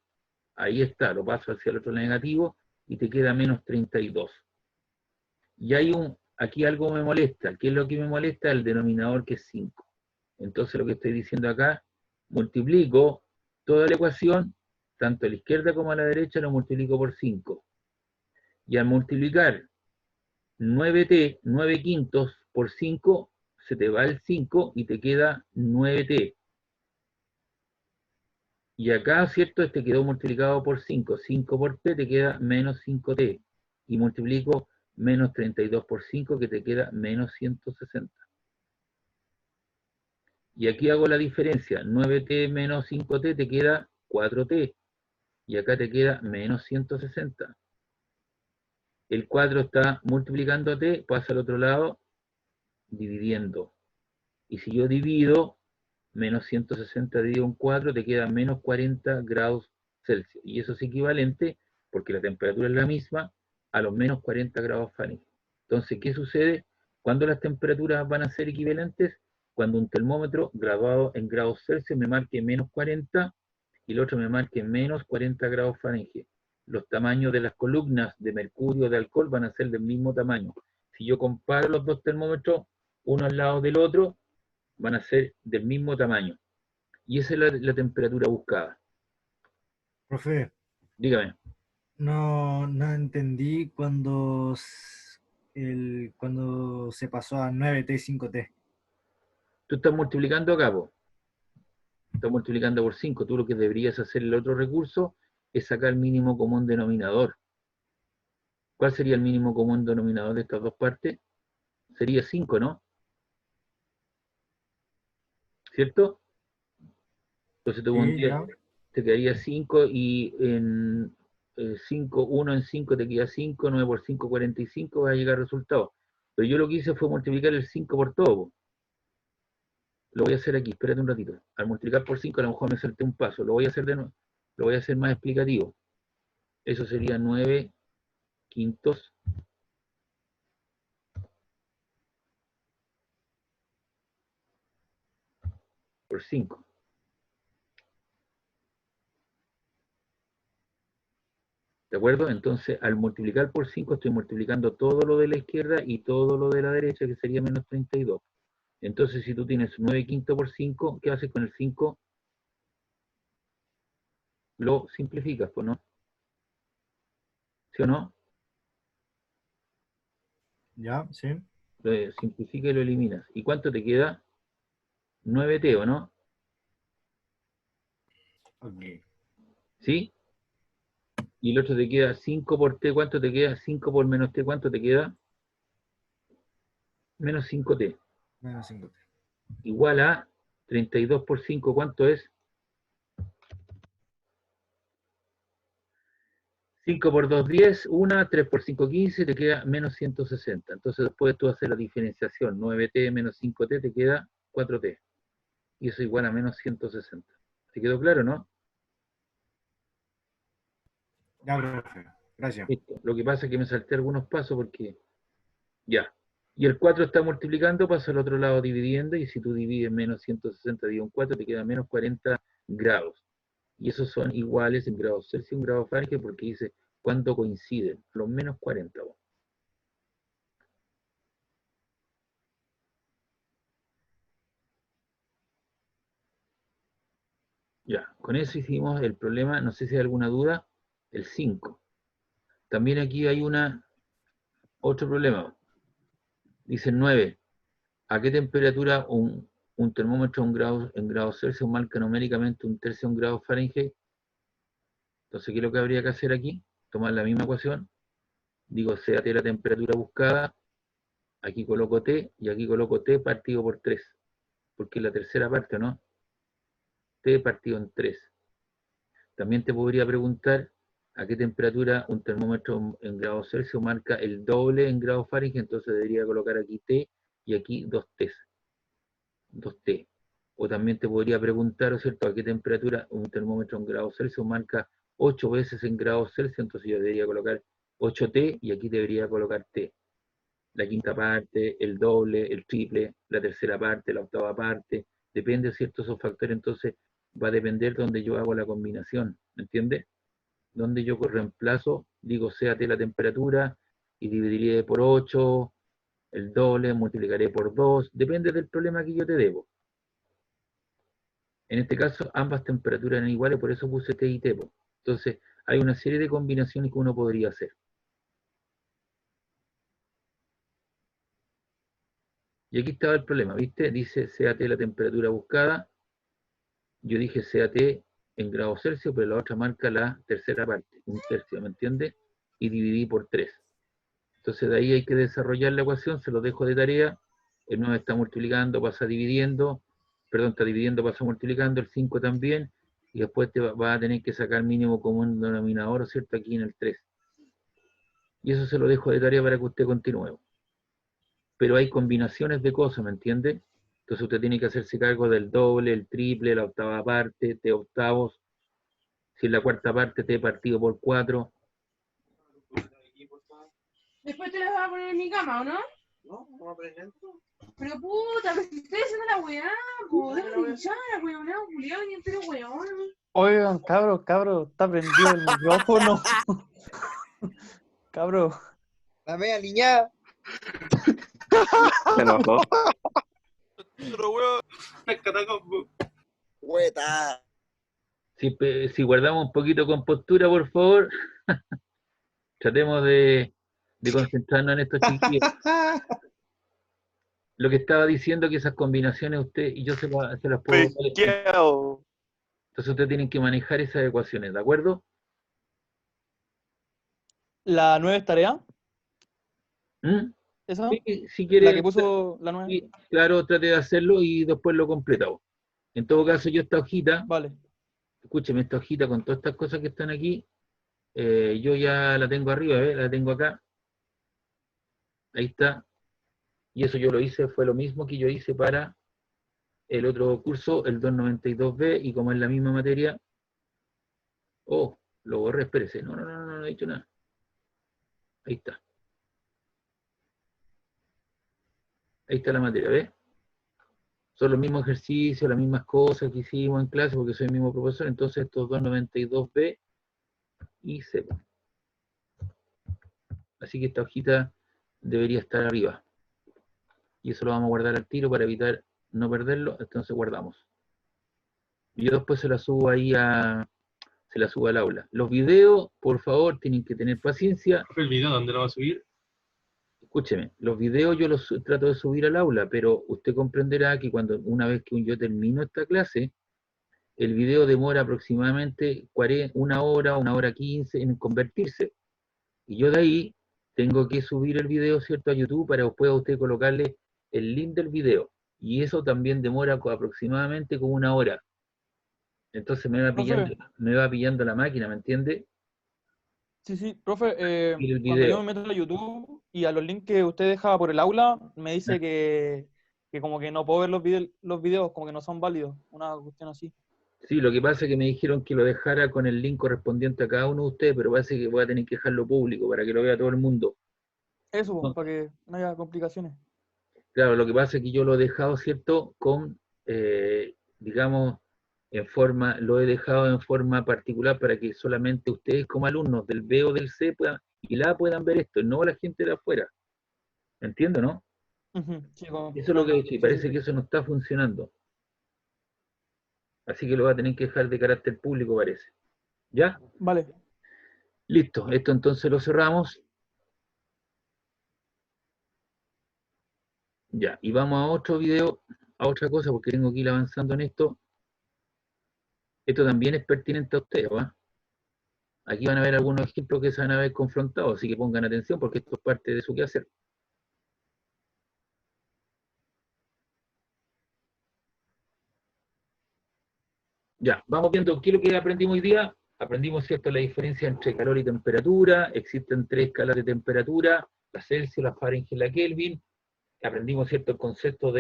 Ahí está, lo paso hacia el otro lado negativo y te queda menos 32. Y hay aquí algo me molesta. ¿Qué es lo que me molesta? El denominador que es 5. Entonces lo que estoy diciendo acá, multiplico toda la ecuación, tanto a la izquierda como a la derecha, lo multiplico por 5. Y al multiplicar 9t, 9 quintos por 5, se te va el 5 y te queda 9t. Y acá, ¿cierto? Este quedó multiplicado por 5. 5 por t te queda menos 5t. Y multiplico menos 32 por 5 que te queda menos 160. Y aquí hago la diferencia. 9t menos 5t te queda 4t. Y acá te queda menos 160. El 4 está multiplicando t, pasa al otro lado, dividiendo. Y si yo divido, menos 160 dividido en 4, te queda menos 40 grados Celsius. Y eso es equivalente, porque la temperatura es la misma, a los menos 40 grados Fahrenheit. Entonces, ¿qué sucede? Cuando las temperaturas van a ser equivalentes, cuando un termómetro graduado en grados Celsius me marque menos 40 y el otro me marque menos 40 grados Fahrenheit. Los tamaños de las columnas de mercurio o de alcohol van a ser del mismo tamaño. Si yo comparo los dos termómetros, uno al lado del otro, van a ser del mismo tamaño. Y esa es la temperatura buscada. Profe, Dígame. no entendí cuando se pasó a 9T y 5T. Tú estás multiplicando acá, po. Estás multiplicando por 5. Tú lo que deberías hacer el otro recurso es sacar el mínimo común denominador. ¿Cuál sería el mínimo común denominador de estas dos partes? Sería 5, ¿no? ¿Cierto? Entonces Sí, ya. te quedaría 5 y en 5, 1 en 5 te queda 5, 9 por 5, 45, va a llegar al resultado. Pero yo lo que hice fue multiplicar el 5 por todo, po. Lo voy a hacer aquí, espérate un ratito. Al multiplicar por 5 a lo mejor me salté un paso. Lo voy a hacer de nuevo. Lo voy a hacer más explicativo. Eso sería 9 quintos por 5. ¿De acuerdo? Entonces, al multiplicar por 5 estoy multiplicando todo lo de la izquierda y todo lo de la derecha, que sería menos 32. Entonces, si tú tienes 9 quintos por 5, ¿qué haces con el 5? Lo simplificas, pues, ¿no? ¿Sí o no? Ya, sí. Lo simplifica y lo eliminas. ¿Y cuánto te queda? 9t, ¿o no? Ok. ¿Sí? Y el otro te queda 5 por t, ¿cuánto te queda? 5 por menos t, ¿cuánto te queda? Menos 5t. Menos 5T. Igual a 32 por 5, ¿cuánto es? 5 por 2, 10, 1, 3 por 5, 15, te queda menos 160. Entonces después tú haces la diferenciación, 9t menos 5t te queda 4t. Y eso igual a menos 160. ¿Te quedó claro, no? Ya, profe. Gracias. Listo. Lo que pasa es que me salté algunos pasos porque ya. Y el 4 está multiplicando, pasa al otro lado dividiendo, y si tú divides menos 160 dividido en 4, te queda menos 40 grados. Y esos son iguales en grados Celsius y en grados Fahrenheit, porque dice cuándo coinciden, los menos 40. Vos. Ya, con eso hicimos el problema, no sé si hay alguna duda, el 5. También aquí hay otro problema. Dice 9. ¿A qué temperatura un termómetro en grados Celsius marca numéricamente un tercio en grados Fahrenheit? Entonces, ¿qué es lo que habría que hacer aquí? Tomar la misma ecuación, digo, sea T la temperatura buscada, aquí coloco T y aquí coloco T partido por 3, porque es la tercera parte, ¿no? T partido en 3. También te podría preguntar a qué temperatura un termómetro en grados Celsius marca el doble en grados Fahrenheit, entonces debería colocar aquí T y aquí 2T. 2T. O también te podría preguntar, ¿cierto?, a qué temperatura un termómetro en grados Celsius marca 8 veces en grados Celsius, entonces yo debería colocar 8T y aquí debería colocar T. La quinta parte, el doble, el triple, la tercera parte, la octava parte, depende de ciertos esos factores, entonces va a depender de donde yo hago la combinación, ¿me entiendes? Donde yo reemplazo, digo, sea T la temperatura y dividiré por 8, el doble, multiplicaré por 2, depende del problema que yo te debo. En este caso, ambas temperaturas eran iguales, por eso puse T y T. Entonces, hay una serie de combinaciones que uno podría hacer. Y aquí estaba el problema, ¿viste? Dice, sea T la temperatura buscada. Yo dije, sea T en grados Celsius, pero la otra marca la tercera parte, 1/3, ¿me entiendes? Y dividí por 3. Entonces de ahí hay que desarrollar la ecuación, se lo dejo de tarea. El 9 está multiplicando, pasa dividiendo, perdón, está dividiendo, pasa multiplicando, el 5 también, y después te va a tener que sacar mínimo común denominador, ¿cierto? Aquí en el 3. Y eso se lo dejo de tarea para que usted continúe. Pero hay combinaciones de cosas, ¿me entiende? Entonces usted tiene que hacerse cargo del doble, el triple, la octava parte, t octavos. Si es la cuarta parte, t partido por 4. Después te las vas a poner en mi cama, ¿o no? No, vamos a aprender. Pero puta, pero si estoy haciendo la weá, po, déjame hinchar, weón, culiado, ni entero weón. Oigan, cabro, está prendido el micrófono. Cabro. La media niña. Se enojó. Pero weón, una catacombo. Hueta. Si guardamos un poquito de compostura, por favor, tratemos de concentrarnos en estos chiquillos. Lo que estaba diciendo que esas combinaciones usted y yo se las puedo... Pesqueado. Entonces ustedes tienen que manejar esas ecuaciones, ¿de acuerdo? ¿La 9 es tarea? ¿Mm? ¿Esa? Si quiere, ¿La que puso la 9? sí, claro, trate de hacerlo y después lo completamos. En todo caso, yo esta hojita, Vale. escúcheme, esta hojita con todas estas cosas que están aquí, yo ya la tengo arriba, ¿ves? La tengo acá. Ahí está. Y eso yo lo hice, fue lo mismo que yo hice para el otro curso, el 292B, y como es la misma materia, oh, lo borré, espérese, no he dicho nada. Ahí está. Ahí está la materia, ¿ves? Son los mismos ejercicios, las mismas cosas que hicimos en clase, porque soy el mismo profesor, entonces estos 292B y C. Así que esta hojita debería estar arriba. Y eso lo vamos a guardar al tiro para evitar no perderlo, entonces guardamos. Y yo después se la subo ahí se la subo al aula. Los videos, por favor, tienen que tener paciencia. ¿El video dónde lo va a subir? Escúcheme, los videos yo los trato de subir al aula, pero usted comprenderá que una vez que yo termino esta clase, el video demora aproximadamente 1 hora, 1 hora 15 en convertirse. Y yo de ahí tengo que subir el video, ¿cierto?, a YouTube para que pueda usted colocarle el link del video. Y eso también demora aproximadamente como 1 hora. Entonces me va pillando la máquina, ¿me entiende? Sí, profe, Y el cuando yo video. me meto a YouTube y a los links que usted deja por el aula, me dice que como que no puedo ver los videos, como que no son válidos, una cuestión así. Sí, lo que pasa es que me dijeron que lo dejara con el link correspondiente a cada uno de ustedes, pero parece que voy a tener que dejarlo público para que lo vea todo el mundo. Eso, No. para que no haya complicaciones. Claro, lo que pasa es que yo lo he dejado, ¿cierto?, digamos, lo he dejado en forma particular para que solamente ustedes como alumnos del B o del C puedan ver esto, no la gente de afuera. ¿Entiendo, no? Sí, Eso es lo que sí, parece que eso no está funcionando. Así que lo va a tener que dejar de carácter público, parece. ¿Ya? Vale. Listo, esto entonces lo cerramos. Ya, y vamos a otro video, a otra cosa, porque tengo que ir avanzando en esto. Esto también es pertinente a ustedes, ¿va? Aquí van a ver algunos ejemplos que se van a ver confrontados, así que pongan atención porque esto es parte de su quehacer. Ya, vamos viendo qué es lo que aprendimos hoy día. Aprendimos, ¿cierto?, la diferencia entre calor y temperatura. Existen 3 escalas de temperatura, la Celsius, la Fahrenheit y la Kelvin. Aprendimos, ¿cierto?, el concepto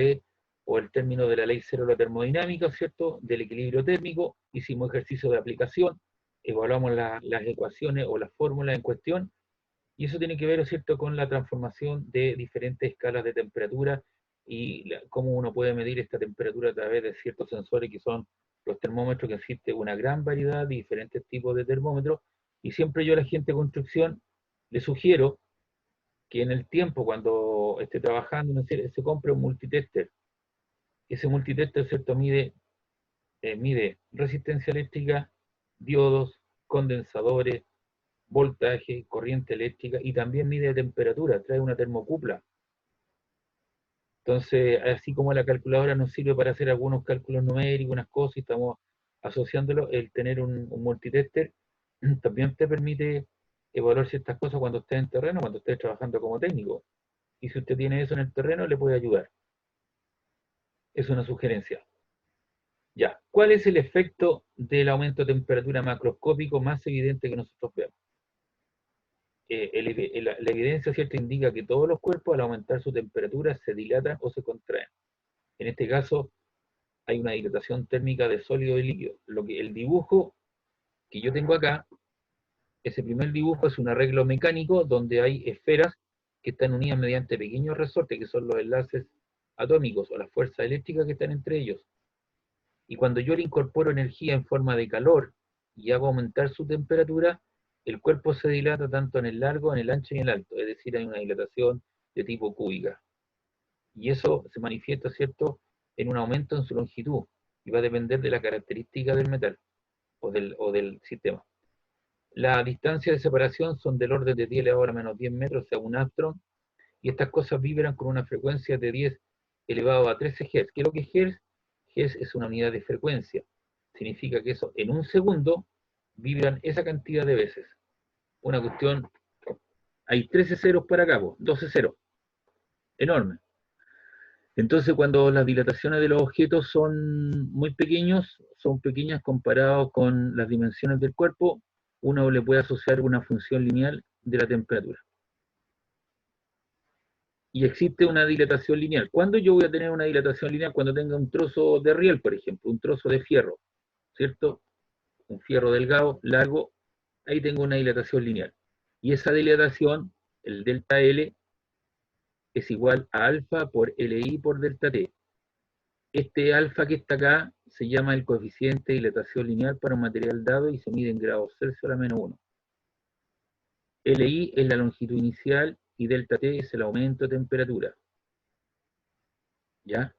o el término de la ley cero de la termodinámica, ¿cierto?, del equilibrio térmico. Hicimos ejercicio de aplicación, evaluamos las ecuaciones o las fórmulas en cuestión, y eso tiene que ver, ¿cierto?, con la transformación de diferentes escalas de temperatura y cómo uno puede medir esta temperatura a través de ciertos sensores que son los termómetros, que existe una gran variedad de diferentes tipos de termómetros, y siempre yo a la gente de construcción le sugiero que en el tiempo, cuando esté trabajando, se compre un multitester. Ese multitester, ¿cierto?, mide resistencia eléctrica, diodos, condensadores, voltaje, corriente eléctrica, y también mide temperatura, trae una termocupla. Entonces, así como la calculadora nos sirve para hacer algunos cálculos numéricos, unas cosas, y estamos asociándolo, el tener un multitester también te permite evaluar ciertas cosas cuando estés en terreno, cuando estés trabajando como técnico. Y si usted tiene eso en el terreno, le puede ayudar. Es una sugerencia. Ya, ¿cuál es el efecto del aumento de temperatura macroscópico más evidente que nosotros vemos? La evidencia cierta indica que todos los cuerpos al aumentar su temperatura se dilatan o se contraen. En este caso hay una dilatación térmica de sólido y líquido. El dibujo que yo tengo acá, ese primer dibujo es un arreglo mecánico donde hay esferas que están unidas mediante pequeños resortes, que son los enlaces atómicos o las fuerzas eléctricas que están entre ellos. Y cuando yo le incorporo energía en forma de calor y hago aumentar su temperatura, el cuerpo se dilata tanto en el largo, en el ancho y en el alto, es decir, hay una dilatación de tipo cúbica. Y eso se manifiesta, ¿cierto?, en un aumento en su longitud, y va a depender de la característica del metal o del sistema. La distancia de separación son del orden de 10 elevado a menos 10 metros, o sea, un Armstrong, y estas cosas vibran con una frecuencia de 10 elevado a 13 Hz. ¿Qué es lo que es Hz? Hz es una unidad de frecuencia. Significa que eso, en un segundo, vibran esa cantidad de veces. Una cuestión, hay 13 ceros para acá, 12 ceros. Enorme. Entonces, cuando las dilataciones de los objetos son muy pequeños, son pequeñas comparados con las dimensiones del cuerpo, uno le puede asociar una función lineal de la temperatura. Y existe una dilatación lineal. ¿Cuándo yo voy a tener una dilatación lineal? Cuando tenga un trozo de riel, por ejemplo, un trozo de fierro, ¿cierto? Un fierro delgado, largo, ahí tengo una dilatación lineal. Y esa dilatación, el delta L, es igual a alfa por LI por delta T. Este alfa que está acá se llama el coeficiente de dilatación lineal para un material dado y se mide en grados Celsius a la menos 1. LI es la longitud inicial y delta T es el aumento de temperatura. ¿Ya?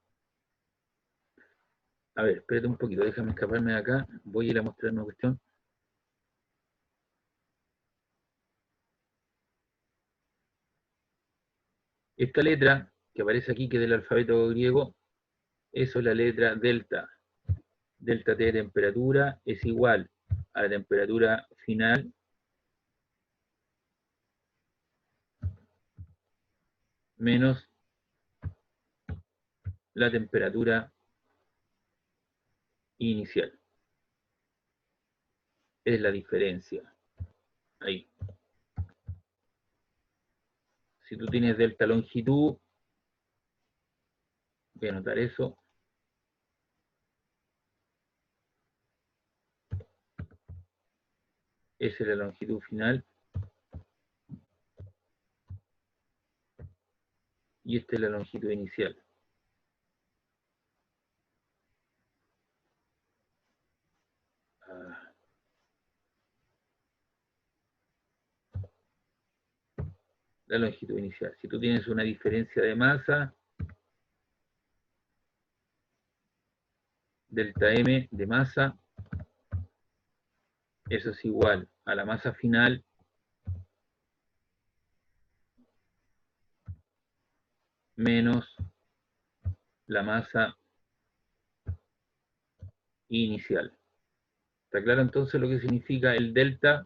A ver, espérate un poquito, déjame escaparme de acá. Voy a ir a mostrar una cuestión. Esta letra que aparece aquí, que es del alfabeto griego, eso es la letra delta. Delta T de temperatura es igual a la temperatura final menos la temperatura inicial. Es la diferencia. Ahí. Si tú tienes delta longitud, voy a anotar eso. Esa es la longitud final. Y esta es la longitud inicial. La longitud inicial. Si tú tienes una diferencia de masa, delta M de masa, eso es igual a la masa final menos la masa inicial. ¿Está claro entonces lo que significa el delta?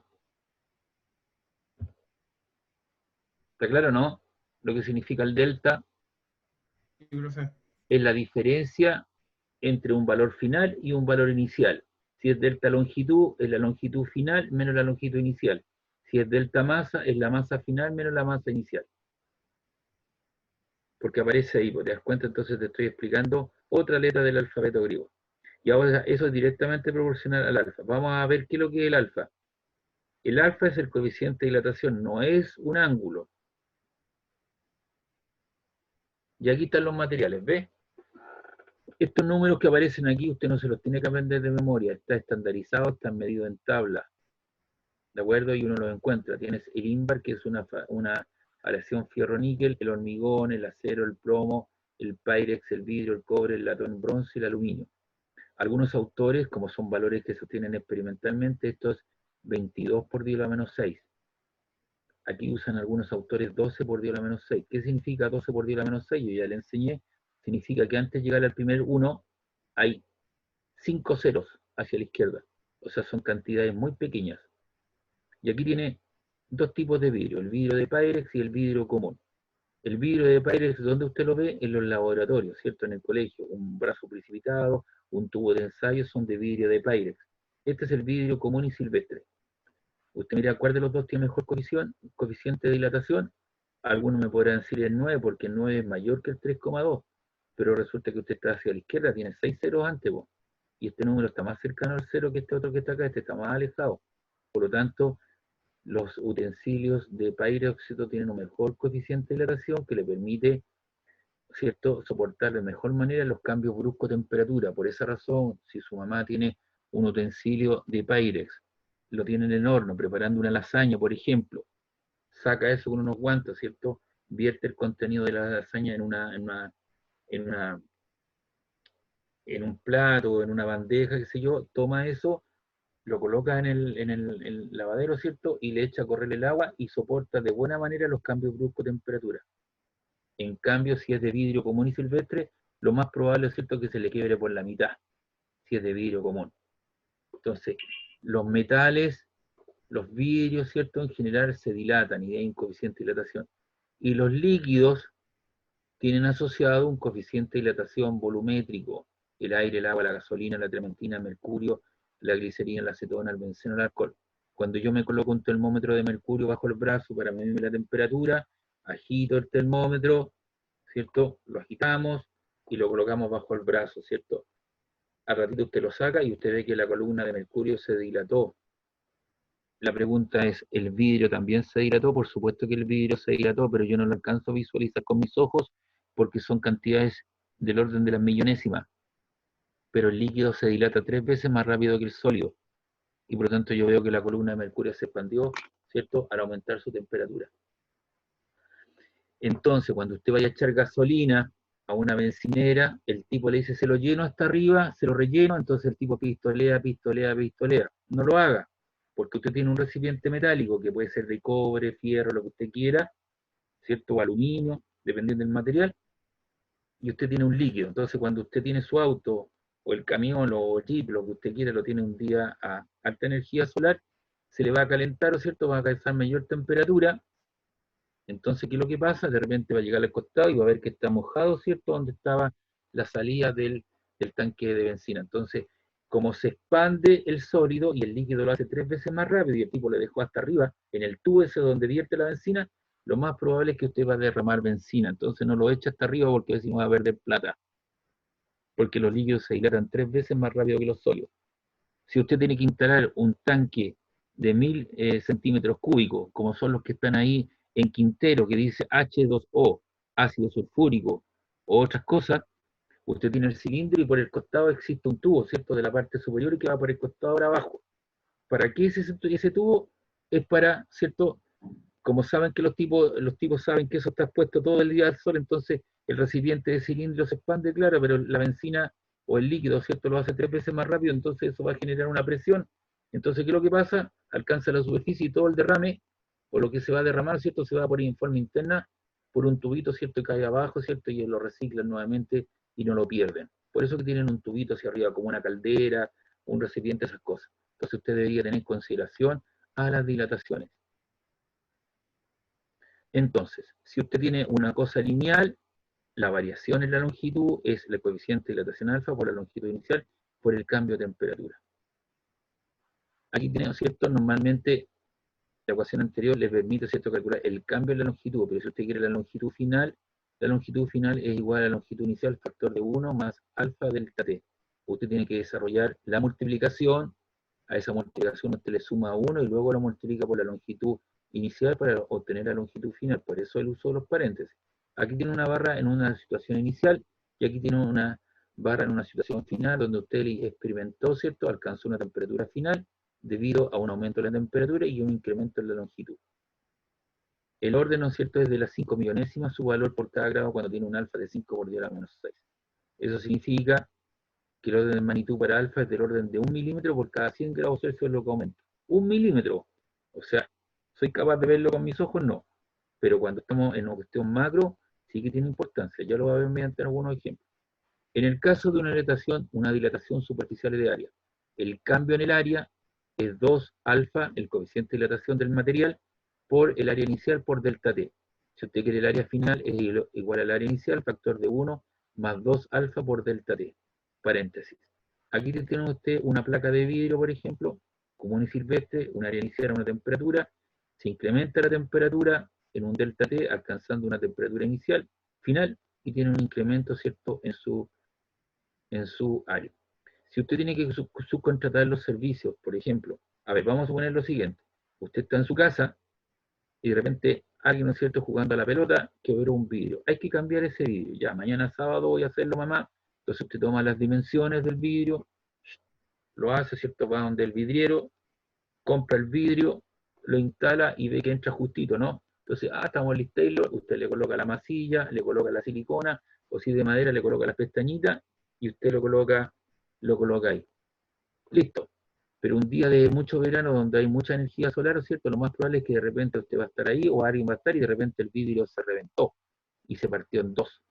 ¿Está claro, no? Lo que significa el delta Sí, profe. es la diferencia entre un valor final y un valor inicial. Si es delta longitud, es la longitud final menos la longitud inicial. Si es delta masa, es la masa final menos la masa inicial. Porque aparece ahí, ¿te das cuenta? Entonces te estoy explicando otra letra del alfabeto griego. Y ahora eso es directamente proporcional al alfa. Vamos a ver qué es lo que es el alfa. El alfa es el coeficiente de dilatación, no es un ángulo. Y aquí están los materiales, ¿ves? Estos números que aparecen aquí, usted no se los tiene que aprender de memoria. Está estandarizado, están medidos en tabla. ¿De acuerdo? Y uno los encuentra. Tienes el ínbar, que es una aleación fierro-níquel, el hormigón, el acero, el plomo, el pyrex, el vidrio, el cobre, el latón, el bronce y el aluminio. Algunos autores, como son valores que se obtienen experimentalmente, esto es 22 por 10 a la menos 6. Aquí usan algunos autores 12 por 10 a la menos 6. ¿Qué significa 12 por 10 a la menos 6? Yo ya le enseñé. Significa que antes de llegar al primer 1 hay 5 ceros. hacia la izquierda. O sea, son cantidades muy pequeñas. Y aquí tiene dos tipos de vidrio, el vidrio de Pyrex y el vidrio común. El vidrio de Pyrex, ¿dónde usted lo ve? En los laboratorios, ¿cierto? En el colegio. Un brazo precipitado, un tubo de ensayo son de vidrio de Pyrex. Este es el vidrio común y silvestre. Usted mira cuál de los dos tiene mejor coeficiente de dilatación. Algunos me podrán decir el 9 porque el 9 es mayor que el 3,2, pero resulta que usted está hacia la izquierda, tiene 6 ceros antes, vos, y este número está más cercano al 0 que este otro que está acá, este está más alejado. Por lo tanto, los utensilios de Pyrex tienen un mejor coeficiente de dilatación que le permite, ¿cierto?, soportar de mejor manera los cambios bruscos de temperatura. Por esa razón, si su mamá tiene un utensilio de Pyrex, lo tiene en el horno preparando una lasaña, por ejemplo, saca eso con unos guantes, ¿cierto? Vierte el contenido de la lasaña en un plato, en una bandeja, qué sé yo, toma eso, lo coloca en el lavadero, ¿cierto? Y le echa a correr el agua y soporta de buena manera los cambios bruscos de temperatura. En cambio, si es de vidrio común y silvestre, lo más probable es, ¿cierto?, que se le quiebre por la mitad, si es de vidrio común. Entonces, los metales, los vidrios, ¿cierto?, en general se dilatan y hay un coeficiente de dilatación. Y los líquidos tienen asociado un coeficiente de dilatación volumétrico. El aire, el agua, la gasolina, la trementina, el mercurio, la glicerina, la acetona, el benceno, el alcohol. Cuando yo me coloco un termómetro de mercurio bajo el brazo para medir la temperatura, agito el termómetro, ¿cierto? Lo agitamos y lo colocamos bajo el brazo, ¿cierto? Al ratito usted lo saca y usted ve que la columna de mercurio se dilató. La pregunta es, ¿el vidrio también se dilató? Por supuesto que el vidrio se dilató, pero yo no lo alcanzo a visualizar con mis ojos porque son cantidades del orden de las millonésimas. Pero el líquido se dilata 3 veces más rápido que el sólido. Y por lo tanto yo veo que la columna de mercurio se expandió, ¿cierto?, al aumentar su temperatura. Entonces, cuando usted vaya a echar gasolina a una bencinera, el tipo le dice, se lo lleno hasta arriba, se lo relleno, entonces el tipo pistolea, pistolea, pistolea. No lo haga, porque usted tiene un recipiente metálico, que puede ser de cobre, fierro, lo que usted quiera, ¿cierto?, o aluminio, dependiendo del material, y usted tiene un líquido. Entonces, cuando usted tiene su auto, o el camión, o el jeep, lo que usted quiera, lo tiene un día a alta energía solar, se le va a calentar, ¿cierto?, va a alcanzar mayor temperatura. Entonces, ¿qué es lo que pasa? De repente va a llegar al costado y va a ver que está mojado, ¿cierto?, donde estaba la salida del tanque de benzina. Entonces, como se expande el sólido y el líquido lo hace 3 veces más rápido y el tipo le dejó hasta arriba, en el tubo ese donde vierte la benzina, lo más probable es que usted va a derramar benzina. Entonces no lo echa hasta arriba porque así no va a perder plata. Porque los líquidos se dilatan 3 veces más rápido que los sólidos. Si usted tiene que instalar un tanque de 1000 centímetros cúbicos, como son los que están ahí en Quintero, que dice H2O, ácido sulfúrico, o otras cosas, usted tiene el cilindro y por el costado existe un tubo, ¿cierto?, de la parte superior y que va por el costado ahora abajo. ¿Para qué es ese tubo? Es para, ¿cierto?, como saben que los tipos saben que eso está expuesto todo el día al sol, entonces el recipiente de cilindro se expande, claro, pero la benzina o el líquido, ¿cierto?, lo hace 3 veces más rápido, entonces eso va a generar una presión. Entonces, ¿qué es lo que pasa? Alcanza la superficie y todo el derrame, o lo que se va a derramar, ¿cierto?, se va por en forma interna, por un tubito, ¿cierto?, y cae abajo, ¿cierto?, y lo reciclan nuevamente y no lo pierden. Por eso que tienen un tubito hacia arriba, como una caldera, un recipiente, esas cosas. Entonces usted debería tener en consideración a las dilataciones. Entonces, si usted tiene una cosa lineal, la variación en la longitud es el coeficiente de dilatación alfa por la longitud inicial por el cambio de temperatura. Aquí tenemos, ¿cierto? Normalmente la ecuación anterior le permite, ¿cierto?, calcular el cambio en la longitud, pero si usted quiere la longitud final es igual a la longitud inicial, factor de 1 más alfa delta t. Usted tiene que desarrollar la multiplicación, a esa multiplicación usted le suma 1 y luego lo multiplica por la longitud inicial para obtener la longitud final, por eso el uso de los paréntesis. Aquí tiene una barra en una situación inicial y aquí tiene una barra en una situación final donde usted experimentó, ¿cierto?, alcanzó una temperatura final debido a un aumento de la temperatura y un incremento en la longitud. El orden, ¿no es cierto?, es de las 5 millonésimas su valor por cada grado cuando tiene un alfa de 5 por 10 a la menos 6. Eso significa que el orden de magnitud para alfa es del orden de 1 milímetro por cada 100 grados Celsius es lo que aumenta. 1 milímetro. O sea, ¿soy capaz de verlo con mis ojos? No. Pero cuando estamos en una cuestión macro, sí que tiene importancia. Ya lo va a ver mediante algunos ejemplos. En el caso de una dilatación superficial de área, el cambio en el área es 2 alfa, el coeficiente de dilatación del material, por el área inicial por delta T. Si usted quiere el área final es igual al área inicial, factor de 1 más 2 alfa por delta T. Paréntesis. Aquí tiene usted una placa de vidrio, por ejemplo, común y silvestre, un área inicial a una temperatura, se incrementa la temperatura en un delta T, alcanzando una temperatura inicial, final, y tiene un incremento, ¿cierto?, en su área. Si usted tiene que subcontratar los servicios, por ejemplo, a ver, vamos a poner lo siguiente. Usted está en su casa y de repente alguien, ¿no es cierto?, jugando a la pelota, quebró un vidrio. Hay que cambiar ese vidrio. Ya, mañana sábado voy a hacerlo, mamá. Entonces usted toma las dimensiones del vidrio, lo hace, ¿cierto?, va donde el vidriero, compra el vidrio, lo instala y ve que entra justito, ¿no? Entonces, estamos listos, usted le coloca la masilla, le coloca la silicona, o si de madera le coloca las pestañitas, y usted lo coloca ahí. Listo. Pero un día de mucho verano donde hay mucha energía solar, ¿cierto? Lo más probable es que de repente usted va a estar ahí o alguien va a estar y de repente el vidrio se reventó y se partió en dos.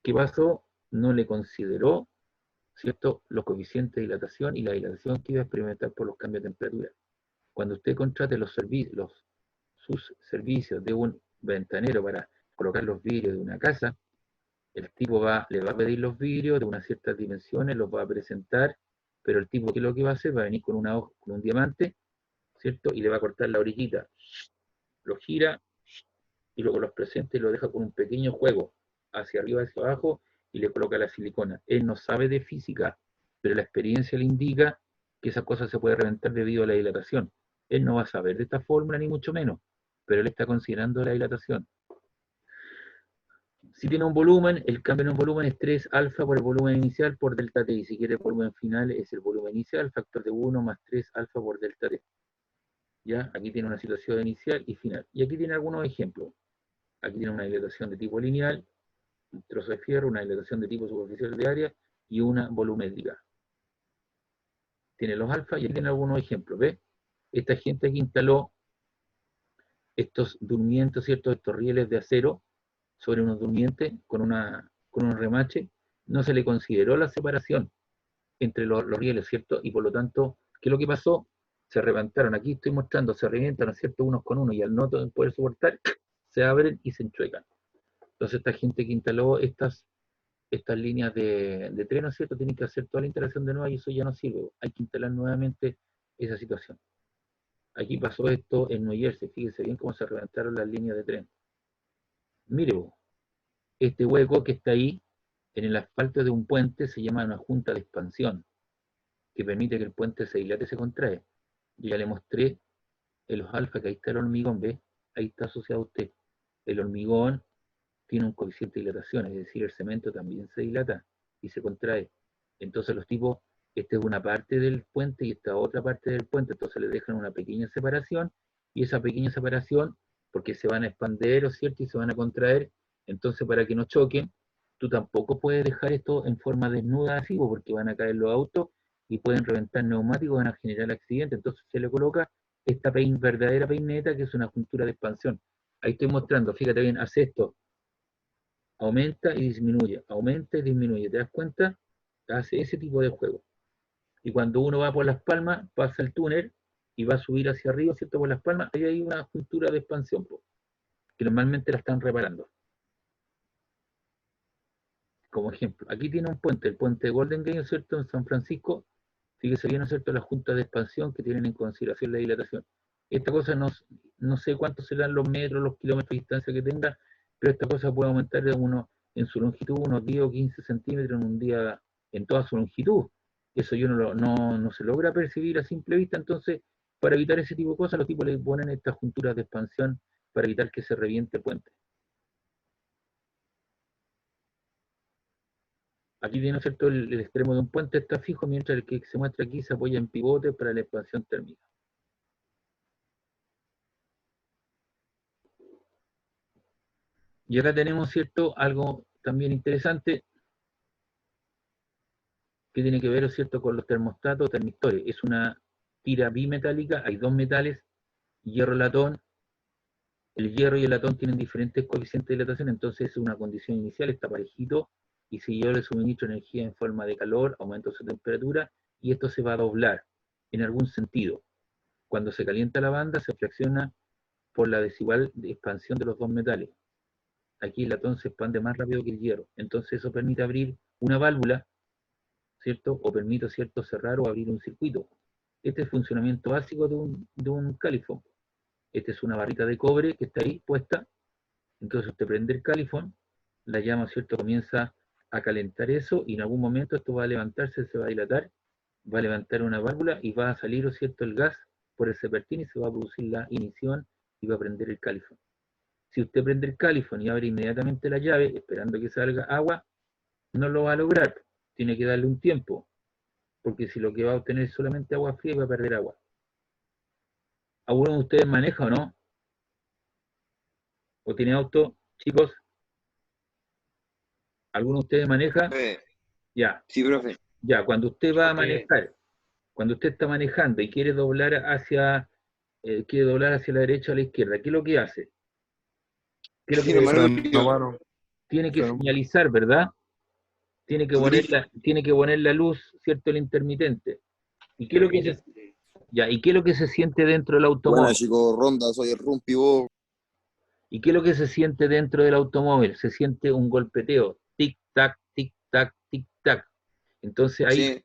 ¿Qué pasó? No le consideró, ¿cierto?, los coeficientes de dilatación y la dilatación que iba a experimentar por los cambios de temperatura. Cuando usted contrate sus servicios de un ventanero para colocar los vidrios de una casa, el tipo le va a pedir los vidrios de unas ciertas dimensiones, los va a presentar, pero el tipo, ¿qué es lo que va a hacer? Va a venir con una hoja, con un diamante, ¿cierto? Y le va a cortar la orillita, lo gira, y luego los presenta y lo deja con un pequeño juego, hacia arriba, hacia abajo, y le coloca la silicona. Él no sabe de física, pero la experiencia le indica que esa cosa se puede reventar debido a la dilatación. Él no va a saber de esta fórmula, ni mucho menos, pero él está considerando la dilatación. Si tiene un volumen, el cambio en un volumen es 3 alfa por el volumen inicial por delta T. Y si quiere el volumen final, es el volumen inicial, factor de 1 más 3 alfa por delta T. ¿Ya? Aquí tiene una situación inicial y final. Y aquí tiene algunos ejemplos. Aquí tiene una dilatación de tipo lineal, un trozo de fierro, una dilatación de tipo superficial de área y una volumétrica. Tiene los alfa y aquí tiene algunos ejemplos. ¿Ve? Esta gente aquí instaló estos durmientes, ¿cierto? Estos rieles de acero sobre unos durmientes con un remache. No se le consideró la separación entre los rieles, ¿cierto? Y por lo tanto, ¿qué es lo que pasó? Se reventaron. Aquí estoy mostrando, se revientan, ¿cierto?, unos con unos, y al no poder soportar, se abren y se enchuecan. Entonces esta gente que instaló estas líneas de tren, ¿no es cierto?, tienen que hacer toda la instalación de nuevo y eso ya no sirve. Hay que instalar nuevamente esa situación. Aquí pasó esto en New Jersey. Fíjense bien cómo se reventaron las líneas de tren. Mire vos, este hueco que está ahí en el asfalto de un puente se llama una junta de expansión, que permite que el puente se dilate y se contrae. Yo ya le mostré en los alfa que ahí está el hormigón, ¿ve? Ahí está asociado a usted. El hormigón tiene un coeficiente de dilatación, es decir, el cemento también se dilata y se contrae. Entonces los tipos, esta es una parte del puente y esta otra parte del puente, entonces le dejan una pequeña separación, y esa pequeña separación, porque se van a expander, ¿cierto?, y se van a contraer, entonces para que no choquen, tú tampoco puedes dejar esto en forma desnuda así, porque van a caer los autos y pueden reventar neumáticos, van a generar accidentes. Entonces se le coloca esta verdadera peineta, que es una juntura de expansión. Ahí estoy mostrando, fíjate bien, hace esto, aumenta y disminuye, ¿te das cuenta? Hace ese tipo de juego. Y cuando uno va por Las Palmas, pasa el túnel y va a subir hacia arriba, ¿cierto?, por Las Palmas, ahí hay una juntura de expansión, que normalmente la están reparando. Como ejemplo, aquí tiene un puente, el puente de Golden Gate, ¿cierto?, en San Francisco. Fíjese bien, ¿cierto?, la junta de expansión que tienen en consideración la dilatación. Esta cosa no sé cuántos serán los metros, los kilómetros de distancia que tenga, pero esta cosa puede aumentar en su longitud unos 10 o 15 centímetros en un día, en toda su longitud. Eso no se logra percibir a simple vista. Entonces, para evitar ese tipo de cosas, los tipos le ponen estas junturas de expansión para evitar que se reviente el puente. Aquí tiene, ¿cierto?, el extremo de un puente está fijo, mientras el que se muestra aquí se apoya en pivote para la expansión térmica. Y acá tenemos, ¿cierto?, algo también interesante que tiene que ver, ¿cierto?, con los termostatos termistores. Es una tira bimetálica, hay dos metales, hierro y latón. El hierro y el latón tienen diferentes coeficientes de dilatación, entonces es una condición inicial, está parejito, y si yo le suministro energía en forma de calor, aumento su temperatura, y esto se va a doblar en algún sentido. Cuando se calienta la banda, se fracciona por la desigual expansión de los dos metales. Aquí el latón se expande más rápido que el hierro. Entonces eso permite abrir una válvula, ¿cierto? O permite, ¿cierto?, cerrar o abrir un circuito. Este es el funcionamiento básico de un califón. Esta es una barrita de cobre que está ahí puesta. Entonces usted prende el califón, la llama, ¿cierto?, comienza a calentar eso y en algún momento esto va a levantarse, se va a dilatar, va a levantar una válvula y va a salir, ¿cierto?, el gas por el serpentín y se va a producir la ignición y va a prender el califón. Si usted prende el califón y abre inmediatamente la llave, esperando que salga agua, no lo va a lograr. Tiene que darle un tiempo, porque si lo que va a obtener es solamente agua fría, va a perder agua. ¿Alguno de ustedes maneja o no? ¿O tiene auto, chicos? ¿Alguno de ustedes maneja? Ya, Sí, profe. ya, cuando usted va a Ok. manejar, cuando usted está manejando y quiere doblar hacia la derecha o a la izquierda, ¿qué es lo que hace? ¿Qué es lo que Freno mano. tiene que Freno. señalizar, ¿verdad? Tiene que poner la luz, ¿cierto?, el intermitente. ¿Y qué es lo que ¿y qué es lo que se siente dentro del automóvil? Buena, chicos, Ronda, soy el Rumpi, vos. ¿Y qué es lo que se siente dentro del automóvil? Se siente un golpeteo, tic-tac, tic-tac, tic-tac. Entonces ahí Sí,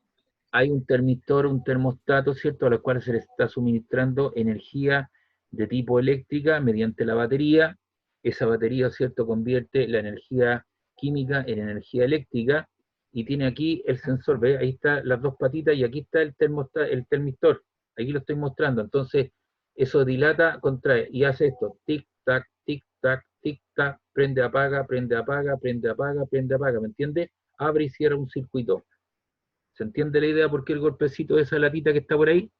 hay un termistor, un termostato, ¿cierto?, a lo cual se le está suministrando energía de tipo eléctrica mediante la batería. Esa batería, ¿cierto?, convierte la energía química en energía eléctrica y tiene aquí el sensor, ¿ve? Ahí están las dos patitas y aquí está el termistor. Aquí lo estoy mostrando. Entonces, eso dilata, contrae y hace esto, tic-tac, tic-tac, tic-tac, prende, apaga, prende, apaga, prende, apaga, prende, apaga, ¿me entiende? Abre y cierra un circuito. ¿Se entiende la idea por qué el golpecito de esa latita que está por ahí?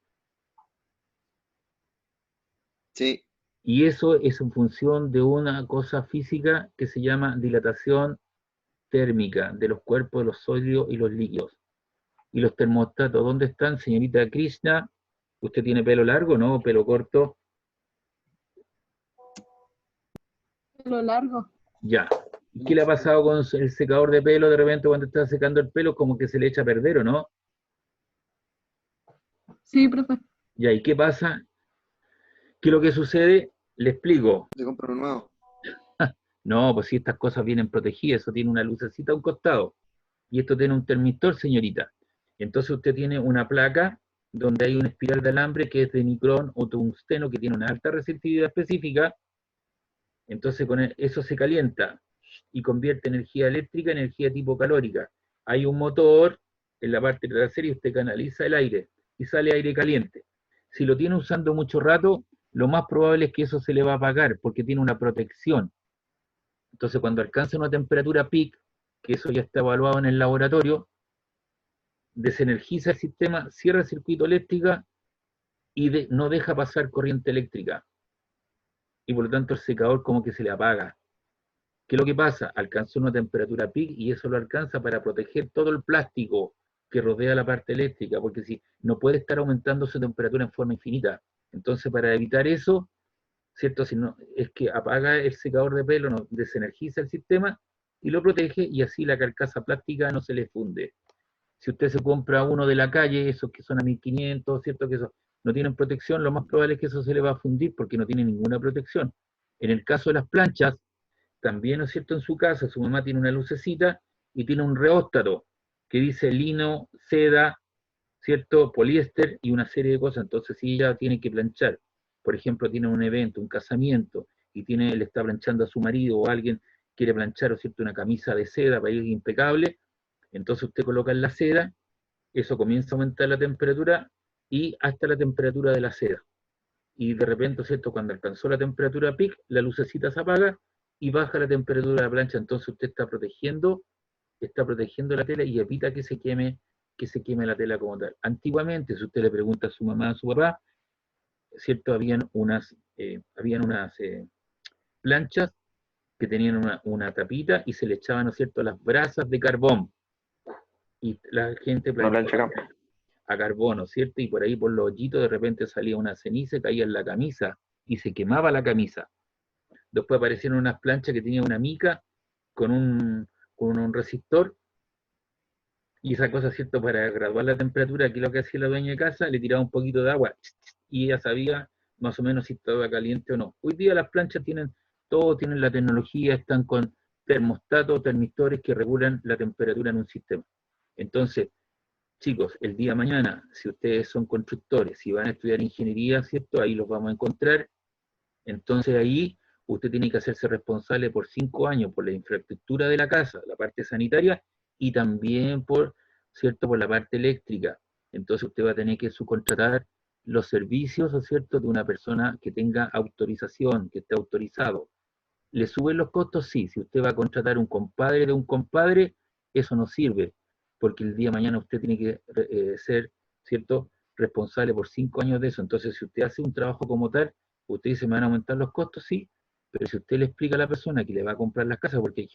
sí. Y eso es en función de una cosa física que se llama dilatación térmica de los cuerpos, los sólidos y los líquidos. Y los termostatos, ¿dónde están, señorita Krishna? ¿Usted tiene pelo largo, no? ¿Pelo corto? Lo largo. Ya. ¿Y qué le ha pasado con el secador de pelo de repente cuando está secando el pelo? Como que se le echa a perder, ¿o no? Sí, profe. Ya, ¿y qué pasa? ¿Qué es lo que sucede? Le explico. Te compro uno nuevo. No, pues si estas cosas vienen protegidas, eso tiene una lucecita a un costado. Y esto tiene un termistor, señorita. Entonces usted tiene una placa donde hay una espiral de alambre que es de nicrón o tungsteno que tiene una alta resistividad específica. Entonces con eso se calienta y convierte energía eléctrica en energía tipo calórica. Hay un motor en la parte trasera y usted canaliza el aire y sale aire caliente. Si lo tiene usando mucho rato, lo más probable es que eso se le va a apagar porque tiene una protección. Entonces cuando alcanza una temperatura peak, que eso ya está evaluado en el laboratorio, desenergiza el sistema, cierra el circuito eléctrico y no deja pasar corriente eléctrica. Y por lo tanto el secador como que se le apaga. ¿Qué es lo que pasa? Alcanzó una temperatura peak y eso lo alcanza para proteger todo el plástico que rodea la parte eléctrica, porque si no puede estar aumentando su temperatura en forma infinita. Entonces para evitar eso, ¿cierto? Si no, es que apaga el secador de pelo, no, desenergiza el sistema y lo protege y así la carcasa plástica no se le funde. Si usted se compra uno de la calle, esos que son a 1500, ¿cierto? Que eso no tienen protección, lo más probable es que eso se le va a fundir porque no tiene ninguna protección. En el caso de las planchas, también, ¿no es cierto? En su casa, su mamá tiene una lucecita y tiene un reóstato que dice lino, seda, ¿cierto? Poliéster y una serie de cosas. Entonces, si ella tiene que planchar, por ejemplo, tiene un evento, un casamiento, y le está planchando a su marido o alguien quiere planchar, ¿cierto? Una camisa de seda para ir impecable, entonces usted coloca en la seda, eso comienza a aumentar la temperatura y hasta la temperatura de la seda. Y de repente, ¿cierto? Cuando alcanzó la temperatura peak, la lucecita se apaga y baja la temperatura de la plancha. Entonces usted está protegiendo la tela y evita que se queme la tela como tal. Antiguamente, si usted le pregunta a su mamá, a su papá, ¿cierto? Habían unas planchas que tenían una tapita y se le echaban, ¿no es cierto?, las brasas de carbón. Y la gente planchaba a carbono, ¿cierto? Y por ahí, por los hoyitos, de repente salía una ceniza, caía en la camisa y se quemaba la camisa. Después aparecieron unas planchas que tenían una mica con un resistor Y esa cosa, ¿cierto? Para graduar la temperatura, aquí lo que hacía la dueña de casa, le tiraba un poquito de agua y ella sabía más o menos si estaba caliente o no. Hoy día las planchas tienen todo, tienen la tecnología, están con termostatos, termistores que regulan la temperatura en un sistema. Entonces, chicos, el día de mañana, si ustedes son constructores, si van a estudiar ingeniería, ¿cierto? Ahí los vamos a encontrar. Entonces ahí usted tiene que hacerse responsable por 5 años por la infraestructura de la casa, la parte sanitaria, y también por, ¿cierto? Por la parte eléctrica. Entonces usted va a tener que subcontratar los servicios, ¿no es cierto?, de una persona que tenga autorización, que esté autorizado. ¿Le suben los costos? Sí. Si usted va a contratar un compadre de un compadre, eso no sirve, porque el día de mañana usted tiene que ser, ¿cierto?, responsable por 5 años de eso. Entonces, si usted hace un trabajo como tal, usted dice, ¿me van a aumentar los costos? Sí, pero si usted le explica a la persona que le va a comprar las casas, porque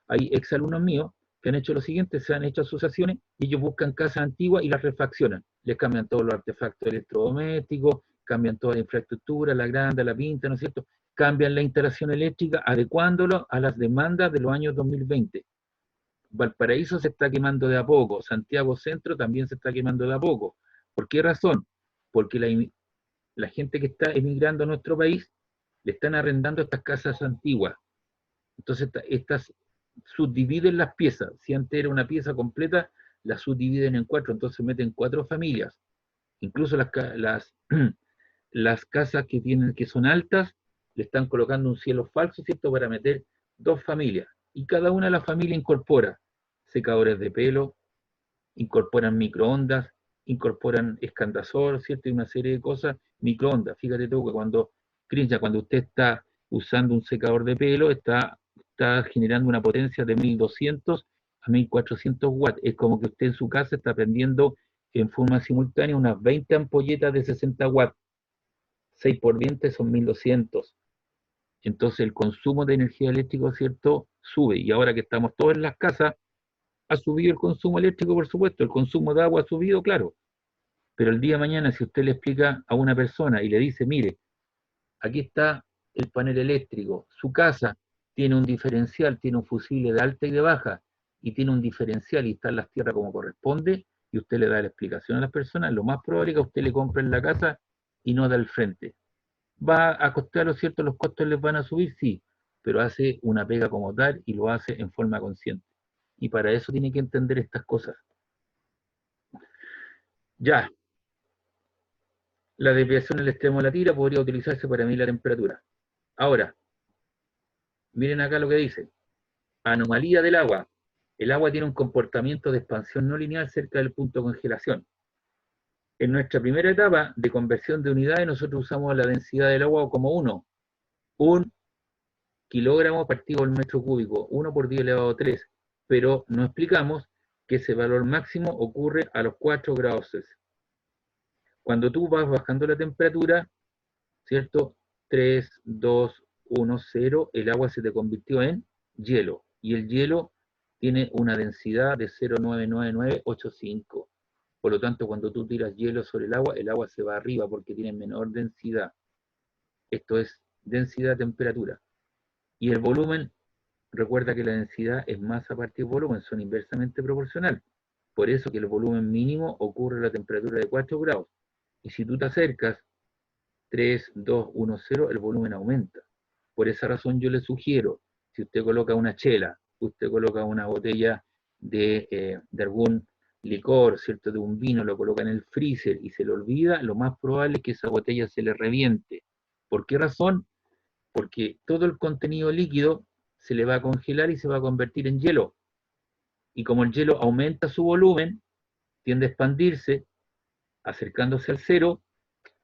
hay exalumnos míos que han hecho lo siguiente, se han hecho asociaciones y ellos buscan casas antiguas y las refaccionan. Les cambian todos los artefactos electrodomésticos, cambian toda la infraestructura, la agranda, la pinta, ¿no es cierto? Cambian la instalación eléctrica, adecuándolo a las demandas de los años 2020. Valparaíso se está quemando de a poco, Santiago Centro también se está quemando de a poco. ¿Por qué razón? Porque la gente que está emigrando a nuestro país le están arrendando estas casas antiguas. Entonces estas subdividen las piezas. Si antes era una pieza completa, la subdividen en 4, entonces meten 4 familias. Incluso las casas que son altas, le están colocando un cielo falso, ¿cierto?, para meter 2 familias. Y cada una de las familias incorpora secadores de pelo, incorporan microondas, incorporan escandazor, ¿cierto? Y una serie de cosas, microondas. Fíjate tú que cuando usted está usando un secador de pelo, está generando una potencia de 1200 a 1400 watts. Es como que usted en su casa está prendiendo en forma simultánea unas 20 ampolletas de 60 watts. 6 por 20 son 1200. Entonces el consumo de energía eléctrica, ¿cierto?, sube. Y ahora que estamos todos en las casas, ha subido el consumo eléctrico, por supuesto. El consumo de agua ha subido, claro. Pero el día de mañana, si usted le explica a una persona y le dice, mire, aquí está el panel eléctrico, su casa tiene un diferencial, tiene un fusible de alta y de baja, y tiene un diferencial y están las tierras como corresponde, y usted le da la explicación a las personas, lo más probable es que a usted le compren la casa y no da el frente. ¿Va a costar, lo cierto, los costos les van a subir? Sí, pero hace una pega como tal y lo hace en forma consciente. Y para eso tiene que entender estas cosas. Ya. La desviación del extremo de la tira podría utilizarse para medir la temperatura. Ahora, miren acá lo que dice. Anomalía del agua. El agua tiene un comportamiento de expansión no lineal cerca del punto de congelación. En nuestra primera etapa de conversión de unidades, nosotros usamos la densidad del agua como 1 kilogramo partido por metro cúbico, 1 por 10 elevado a 3, pero no explicamos que ese valor máximo ocurre a los 4 grados Celsius. Cuando tú vas bajando la temperatura, ¿cierto? 3, 2, 1, 0, el agua se te convirtió en hielo, y el hielo tiene una densidad de 0,99985. Por lo tanto, cuando tú tiras hielo sobre el agua se va arriba porque tiene menor densidad. Esto es densidad-temperatura. Y el volumen, recuerda que la densidad es masa partido volumen, son inversamente proporcional. Por eso que el volumen mínimo ocurre a la temperatura de 4 grados. Y si tú te acercas 3, 2, 1, 0, el volumen aumenta. Por esa razón yo le sugiero, si usted coloca una chela, usted coloca una botella de algún licor, ¿cierto?, de un vino, lo coloca en el freezer y se le olvida, lo más probable es que esa botella se le reviente. ¿Por qué razón? Porque todo el contenido líquido se le va a congelar y se va a convertir en hielo. Y como el hielo aumenta su volumen, tiende a expandirse, acercándose al cero,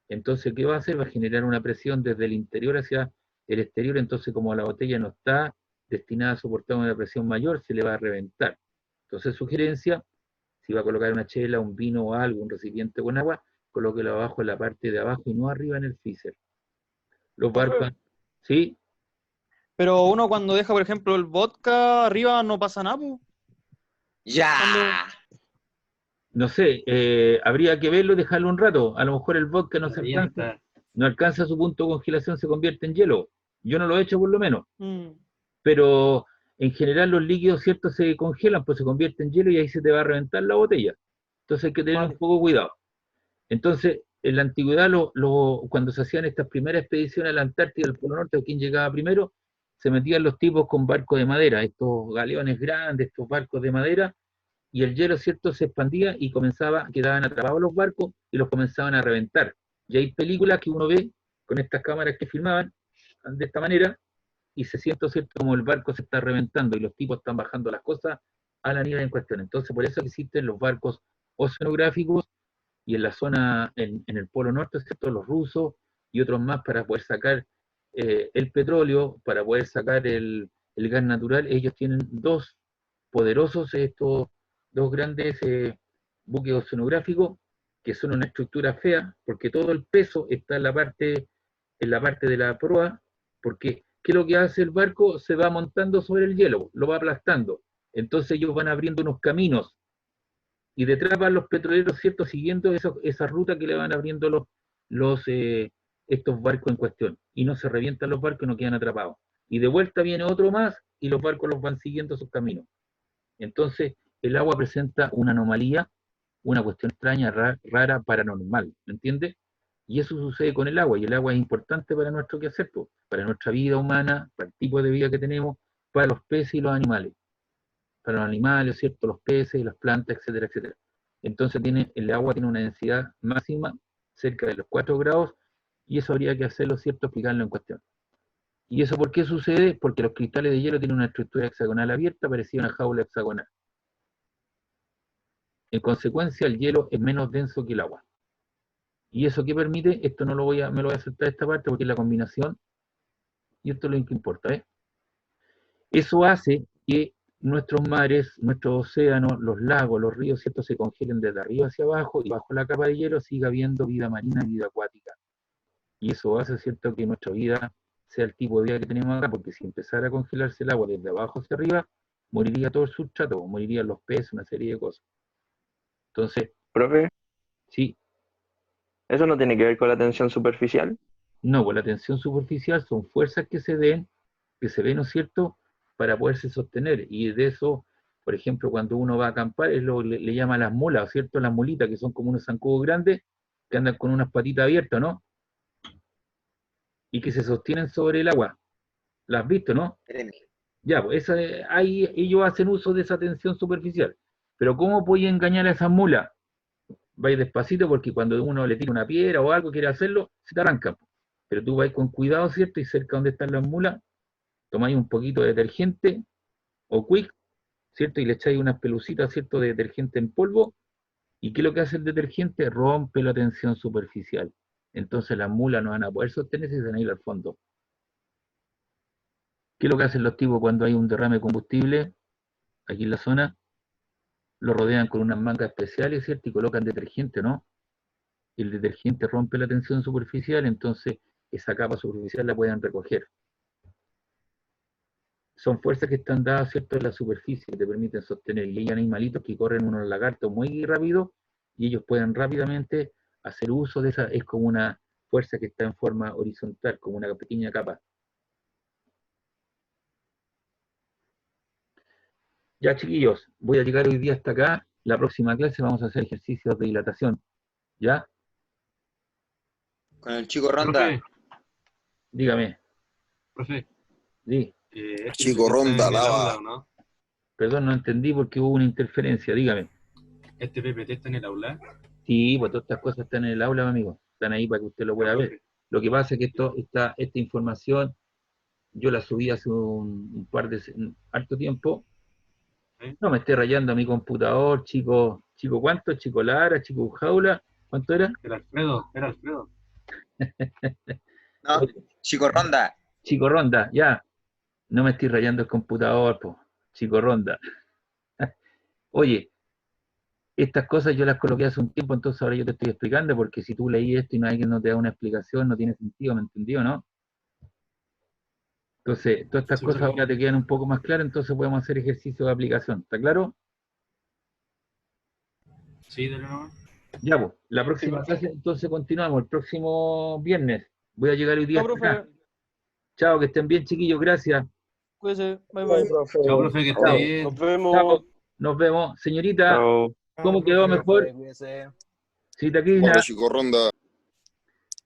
entonces, ¿qué va a hacer? Va a generar una presión desde el interior hacia el exterior, entonces como la botella no está destinada a soportar una presión mayor, se le va a reventar. Entonces, sugerencia, si va a colocar una chela, un vino o algo, un recipiente con agua, colóquelo abajo en la parte de abajo y no arriba en el freezer. Los barcos, ¿sí? Pero uno cuando deja, por ejemplo, el vodka arriba no pasa nada, po. ¡Ya! No sé, habría que verlo y dejarlo un rato. A lo mejor el vodka no alcanza su punto de congelación, se convierte en hielo. Yo no lo he hecho por lo menos. Pero en general los líquidos, ¿cierto? Se congelan, pues se convierten en hielo y ahí se te va a reventar la botella. Entonces hay que tener un poco de cuidado. Entonces, en la antigüedad, cuando se hacían estas primeras expediciones a la Antártida, al Polo Norte, o quien llegaba primero, se metían los tipos con barcos de madera, estos galeones grandes, estos barcos de madera, y el hielo, ¿cierto?, se expandía y quedaban atrapados los barcos y los comenzaban a reventar. Y hay películas que uno ve con estas cámaras que filmaban de esta manera, y se siente, ¿cierto?, como el barco se está reventando y los tipos están bajando las cosas a la nieve en cuestión. Entonces, por eso existen los barcos oceanográficos, y en la zona, en el Polo Norte, ¿cierto?, los rusos y otros más para poder sacar el petróleo, para poder sacar el gas natural. Ellos tienen dos poderosos, dos grandes buques oceanográficos, que son una estructura fea, porque todo el peso está en la parte de la proa, porque ¿qué es lo que hace el barco? Se va montando sobre el hielo, lo va aplastando. Entonces ellos van abriendo unos caminos, y detrás van los petroleros, ¿cierto?, siguiendo esa ruta que le van abriendo estos barcos en cuestión, y no se revientan los barcos y no quedan atrapados. Y de vuelta viene otro más, y los barcos los van siguiendo sus caminos. Entonces, el agua presenta una anomalía, una cuestión extraña, rara, paranormal, ¿me entiendes? Y eso sucede con el agua, y el agua es importante para nuestro quehacer, para nuestra vida humana, para el tipo de vida que tenemos, para los peces y los animales. Para los animales, ¿cierto?, los peces, las plantas, etcétera, etcétera. Entonces el agua tiene una densidad máxima cerca de los 4 grados, y eso habría que hacerlo, ¿cierto?, explicarlo en cuestión. ¿Y eso por qué sucede? Porque los cristales de hielo tienen una estructura hexagonal abierta, parecida a una jaula hexagonal. En consecuencia, el hielo es menos denso que el agua. ¿Y eso qué permite? Esto me lo voy a saltar esta parte porque es la combinación, y esto es lo que importa, ¿eh? Eso hace que nuestros mares, nuestros océanos, los lagos, los ríos, ¿cierto?, se congelen desde arriba hacia abajo, y bajo la capa de hielo siga habiendo vida marina y vida acuática. Y eso hace, ¿cierto?, que nuestra vida sea el tipo de vida que tenemos acá, porque si empezara a congelarse el agua desde abajo hacia arriba, moriría todo el sustrato, morirían los peces, una serie de cosas. Entonces, Profe, sí, ¿eso no tiene que ver con la tensión superficial? no, pues la tensión superficial son fuerzas que se ven, ¿no es cierto?, para poderse sostener. Y de eso, por ejemplo, cuando uno va a acampar, le llama las mulas, ¿cierto?, las mulitas, que son como unos zancudos grandes, que andan con unas patitas abiertas, ¿no? Y que se sostienen sobre el agua. ¿Las has visto, no? Ya, pues ahí ellos hacen uso de esa tensión superficial. Pero ¿cómo puede engañar a esas mulas? Vais despacito, porque cuando uno le tira una piedra o algo, quiere hacerlo, se te arranca. Pero tú vais con cuidado, ¿cierto? Y cerca donde están las mulas, tomáis un poquito de detergente o Quick, ¿cierto? Y le echáis unas pelucitas, ¿cierto?, de detergente en polvo. ¿Y qué es lo que hace el detergente? Rompe la tensión superficial. Entonces las mulas no van a poder sostenerse y se van a ir al fondo. ¿Qué es lo que hacen los tipos cuando hay un derrame de combustible aquí en la zona? Lo rodean con unas mangas especiales, ¿cierto? Y colocan detergente, ¿no? Y el detergente rompe la tensión superficial, entonces esa capa superficial la pueden recoger. Son fuerzas que están dadas, ¿cierto?, en la superficie, que te permiten sostener. Y hay animalitos que corren unos lagartos muy rápido, y ellos pueden rápidamente hacer uso de esa. Es como una fuerza que está en forma horizontal, como una pequeña capa. Ya, chiquillos, voy a llegar hoy día hasta acá. La próxima clase vamos a hacer ejercicios de dilatación. ¿Ya? Con el chico Ronda. Profe, Dígame. profe, Sí. Chico PPT está Ronda, en el lava. aula, ¿o no? Perdón, no entendí porque hubo una interferencia. Dígame. ¿Este PPT está en el aula? Sí, pues todas estas cosas están en el aula, amigo. Están ahí para que usted lo pueda ver. Lo que pasa es que esta información yo la subí hace un harto tiempo. ¿Sí? No me esté rayando a mi computador, chico ¿cuánto? Chico Lara, chico Jaula, ¿cuánto era? Era Alfredo. No, chico Ronda. Chico Ronda, ya. No me estoy rayando el computador, po. Chico Ronda. Oye, estas cosas yo las coloqué hace un tiempo, entonces ahora yo te estoy explicando, porque si tú leí esto y alguien no te da una explicación, no tiene sentido, ¿me entendió, no? Entonces, todas estas Sí, cosas profe. ahora te quedan un poco más claras, entonces podemos hacer ejercicio de aplicación, ¿está claro? Sí, de nuevo. Ya, pues, la próxima clase, entonces continuamos, el próximo viernes. Voy a llegar hoy día Chao, hasta acá. profe. Chao, que estén bien, chiquillos, gracias. Cuídese. Bye, bye. Chao, profe, que esté Chao. bien. Nos vemos. Chao. Nos vemos. Señorita, Chao. ¿cómo quedó mejor? Señorita Krishna. Hola, chico Ronda.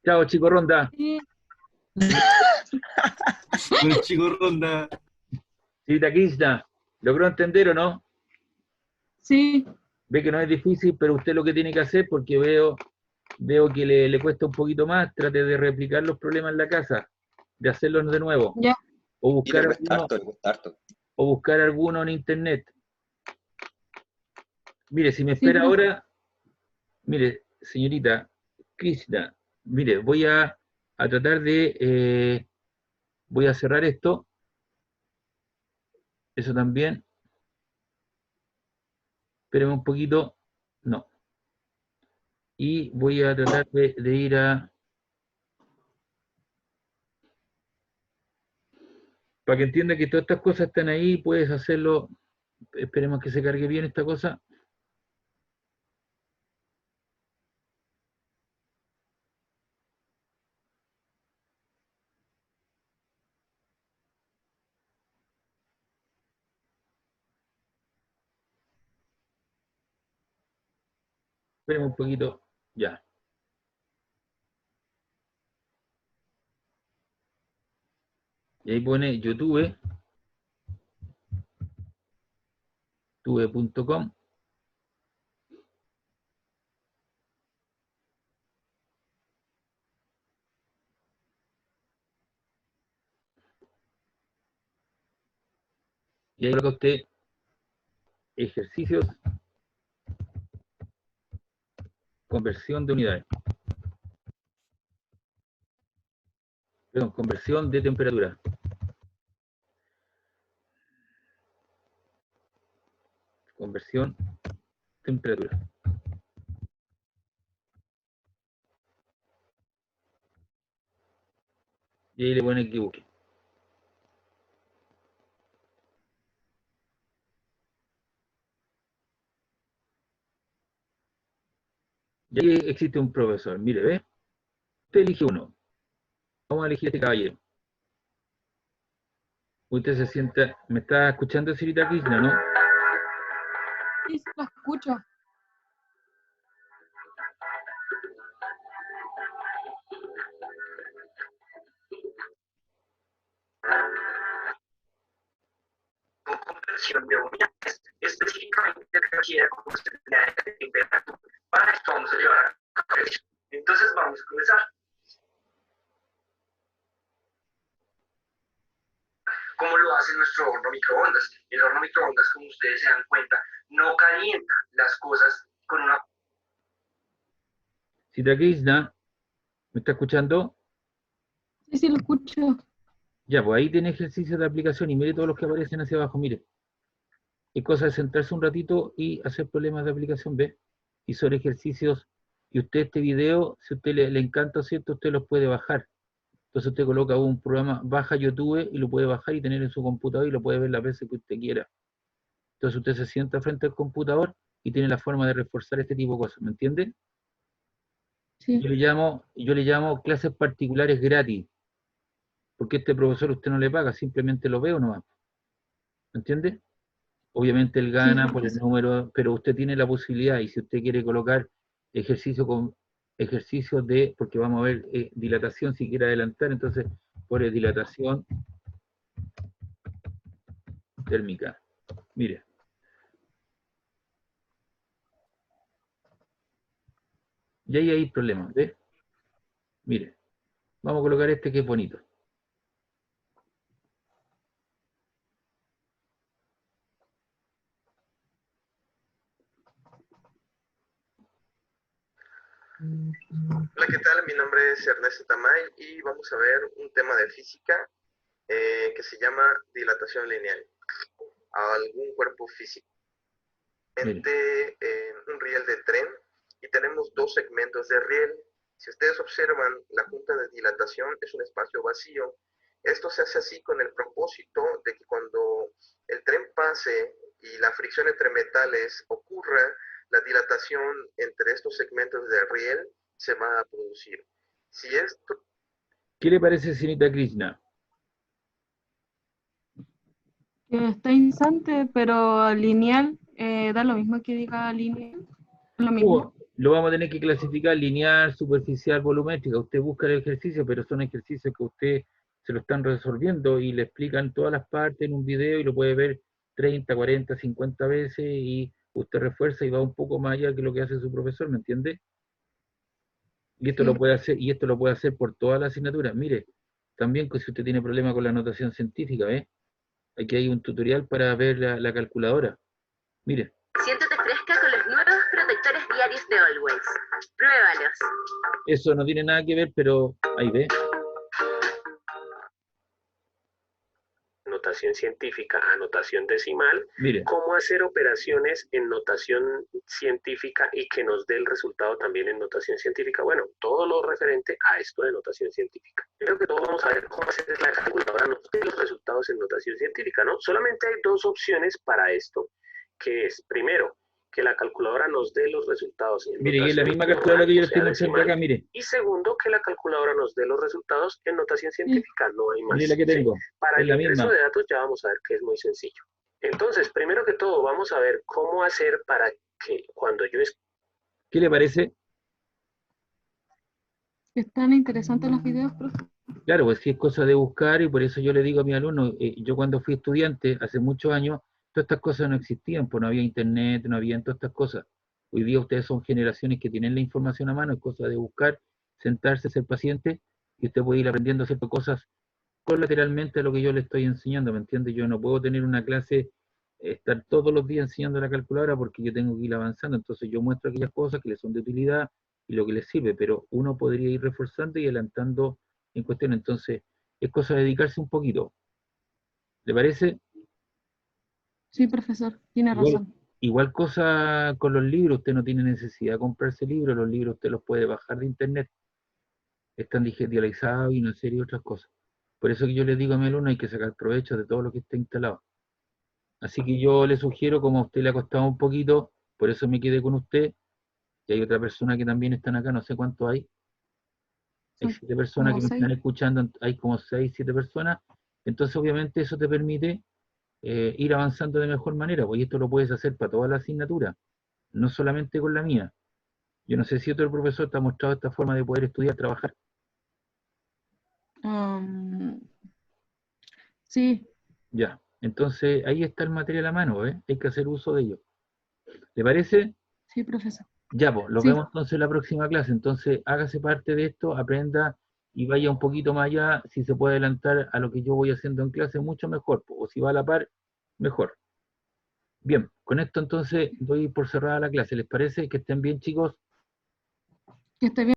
Chao, chico Ronda. Sí, Con Chico Ronda. Señorita Krishna, ¿logró entender o no? sí, Ve que no es difícil, pero usted lo que tiene que hacer, porque veo que le cuesta un poquito más, trate de replicar los problemas en la casa, de hacerlos de nuevo. ya. O Y buscar le cuesta alguno, harto, le cuesta harto. o buscar alguno en internet. Mire, si me Sí, espera profe. ahora, mire, señorita Krishna, mire, voy a tratar de, voy a cerrar esto, eso también, espéreme un poquito, no, y voy a tratar de ir a, para que entienda que todas estas cosas están ahí, puedes hacerlo, esperemos que se cargue bien esta cosa. Esperemos un poquito, ya. Y ahí pone YouTube, youtube.com. Y ahí coloca usted ejercicios, conversión de unidades. Perdón, conversión de temperatura. Conversión, temperatura. Y ahí le pone que busque. Y ahí existe un profesor. Mire, ¿ve? Usted elige uno. Vamos a elegir a este caballero. Usted se sienta. ¿Me está escuchando, señorita Krishna, no? Sí, sí, lo escucho. Conversión de unidades, específicamente requiere conversión de unidades de temperatura. Para esto vamos a llevar a cabo. Entonces vamos a comenzar. ¿Cómo lo hace nuestro horno microondas? El horno microondas, como ustedes se dan cuenta, no calienta las cosas con una... Sita Krishna, ¿me está escuchando? Sí, sí, lo escucho. Ya, pues ahí tiene ejercicios de aplicación y mire todos los que aparecen hacia abajo, mire. Es cosa de sentarse un ratito y hacer problemas de aplicación, ¿ve? Y sobre ejercicios, y usted este video, si a usted le encanta, ¿cierto? Usted los puede bajar. Entonces usted coloca un programa, baja YouTube y lo puede bajar y tener en su computador y lo puede ver las veces que usted quiera. Entonces usted se sienta frente al computador y tiene la forma de reforzar este tipo de cosas, ¿me entiende? Sí. Yo le llamo clases particulares gratis, porque este profesor usted no le paga, simplemente lo veo nomás, ¿me entiende? Obviamente él gana por el número, pero usted tiene la posibilidad, y si usted quiere colocar ejercicios de, porque vamos a ver dilatación, si quiere adelantar, entonces pone dilatación térmica. Mire. Y ahí hay problemas, ¿ves? Mire, vamos a colocar este que es bonito. Hola, ¿qué tal? Mi nombre es Ernesto Tamay y vamos a ver un tema de física que se llama dilatación lineal a algún cuerpo físico. Un riel de tren y tenemos dos segmentos de riel. Si ustedes observan, la junta de dilatación es un espacio vacío. Esto se hace así con el propósito de que cuando el tren pase y la fricción entre metales ocurra, la dilatación entre estos segmentos de riel se va a producir. Si esto... ¿Qué le parece, señorita Krishna? Que está interesante, pero lineal, da lo mismo que diga lineal. Lo mismo. Lo vamos a tener que clasificar lineal, superficial, volumétrica. Usted busca el ejercicio, pero son ejercicios que usted se lo están resolviendo y le explican todas las partes en un video y lo puede ver 30, 40, 50 veces y usted refuerza y va un poco más allá que lo que hace su profesor, ¿me entiende? Y esto Sí. lo puede hacer, y esto lo puede hacer por todas las asignaturas. Mire, también si usted tiene problemas con la notación científica, ¿eh? Aquí hay un tutorial para ver la calculadora. Mire. Siéntete fresca con los nuevos protectores diarios de Always. Pruébalos. Eso no tiene nada que ver, pero ahí ve. Notación científica a notación decimal, Mire. cómo hacer operaciones en notación científica y que nos dé el resultado también en notación científica. Bueno, todo lo referente a esto de notación científica. Creo que todos vamos a ver cómo hacer la calculadora nos dé los resultados en notación científica, ¿no? Solamente hay dos opciones para esto, que es, primero, que la calculadora nos dé los resultados en mire, y es la misma notación calculadora que yo le estoy decimal, mostrando acá, mire. y segundo, que la calculadora nos dé los resultados en notación científica, no hay más. Mire la que tengo, Para es el la ingreso misma. de datos ya vamos a ver que es muy sencillo. Entonces, primero que todo, vamos a ver cómo hacer para que cuando yo... ¿Qué le parece? Están interesantes los videos, profe. Claro, pues sí es cosa de buscar y por eso yo le digo a mis alumnos, yo cuando fui estudiante, hace muchos años, todas estas cosas no existían, pues no había internet, no había todas estas cosas. Hoy día ustedes son generaciones que tienen la información a mano, es cosa de buscar, sentarse, ser paciente, y usted puede ir aprendiendo ciertas cosas colateralmente a lo que yo le estoy enseñando, ¿me entiende? Yo no puedo tener una clase, estar todos los días enseñando la calculadora porque yo tengo que ir avanzando, entonces yo muestro aquellas cosas que les son de utilidad y lo que les sirve, pero uno podría ir reforzando y adelantando en cuestión, entonces es cosa de dedicarse un poquito. ¿Le parece? Sí, profesor, tiene Igual, razón. igual cosa con los libros, usted no tiene necesidad de comprarse libros, los libros usted los puede bajar de internet, están digitalizados y una serie de otras cosas. Por eso que yo les digo a mi alumno hay que sacar provecho de todo lo que está instalado. Así que yo le sugiero, como a usted le ha costado un poquito, por eso me quedé con usted, y hay otra persona que también están acá, no sé cuánto hay. Hay 7 personas que me están escuchando, hay como 6, 7 personas. Entonces, obviamente, eso te permite ir avanzando de mejor manera, pues y esto lo puedes hacer para todas las asignaturas, no solamente con la mía. Yo no sé si otro profesor te ha mostrado esta forma de poder estudiar, trabajar. Sí. Ya, entonces ahí está el material a mano, ¿eh? Hay que hacer uso de ello. ¿Le parece? Sí, profesor. Ya, pues, los Sí. vemos entonces en la próxima clase. Entonces, hágase parte de esto, aprenda y vaya un poquito más allá. Si se puede adelantar a lo que yo voy haciendo en clase, mucho mejor, pues, o si va a la par, mejor. Bien, con esto entonces doy por cerrada la clase. ¿Les parece? Que estén bien, chicos. Que esté bien.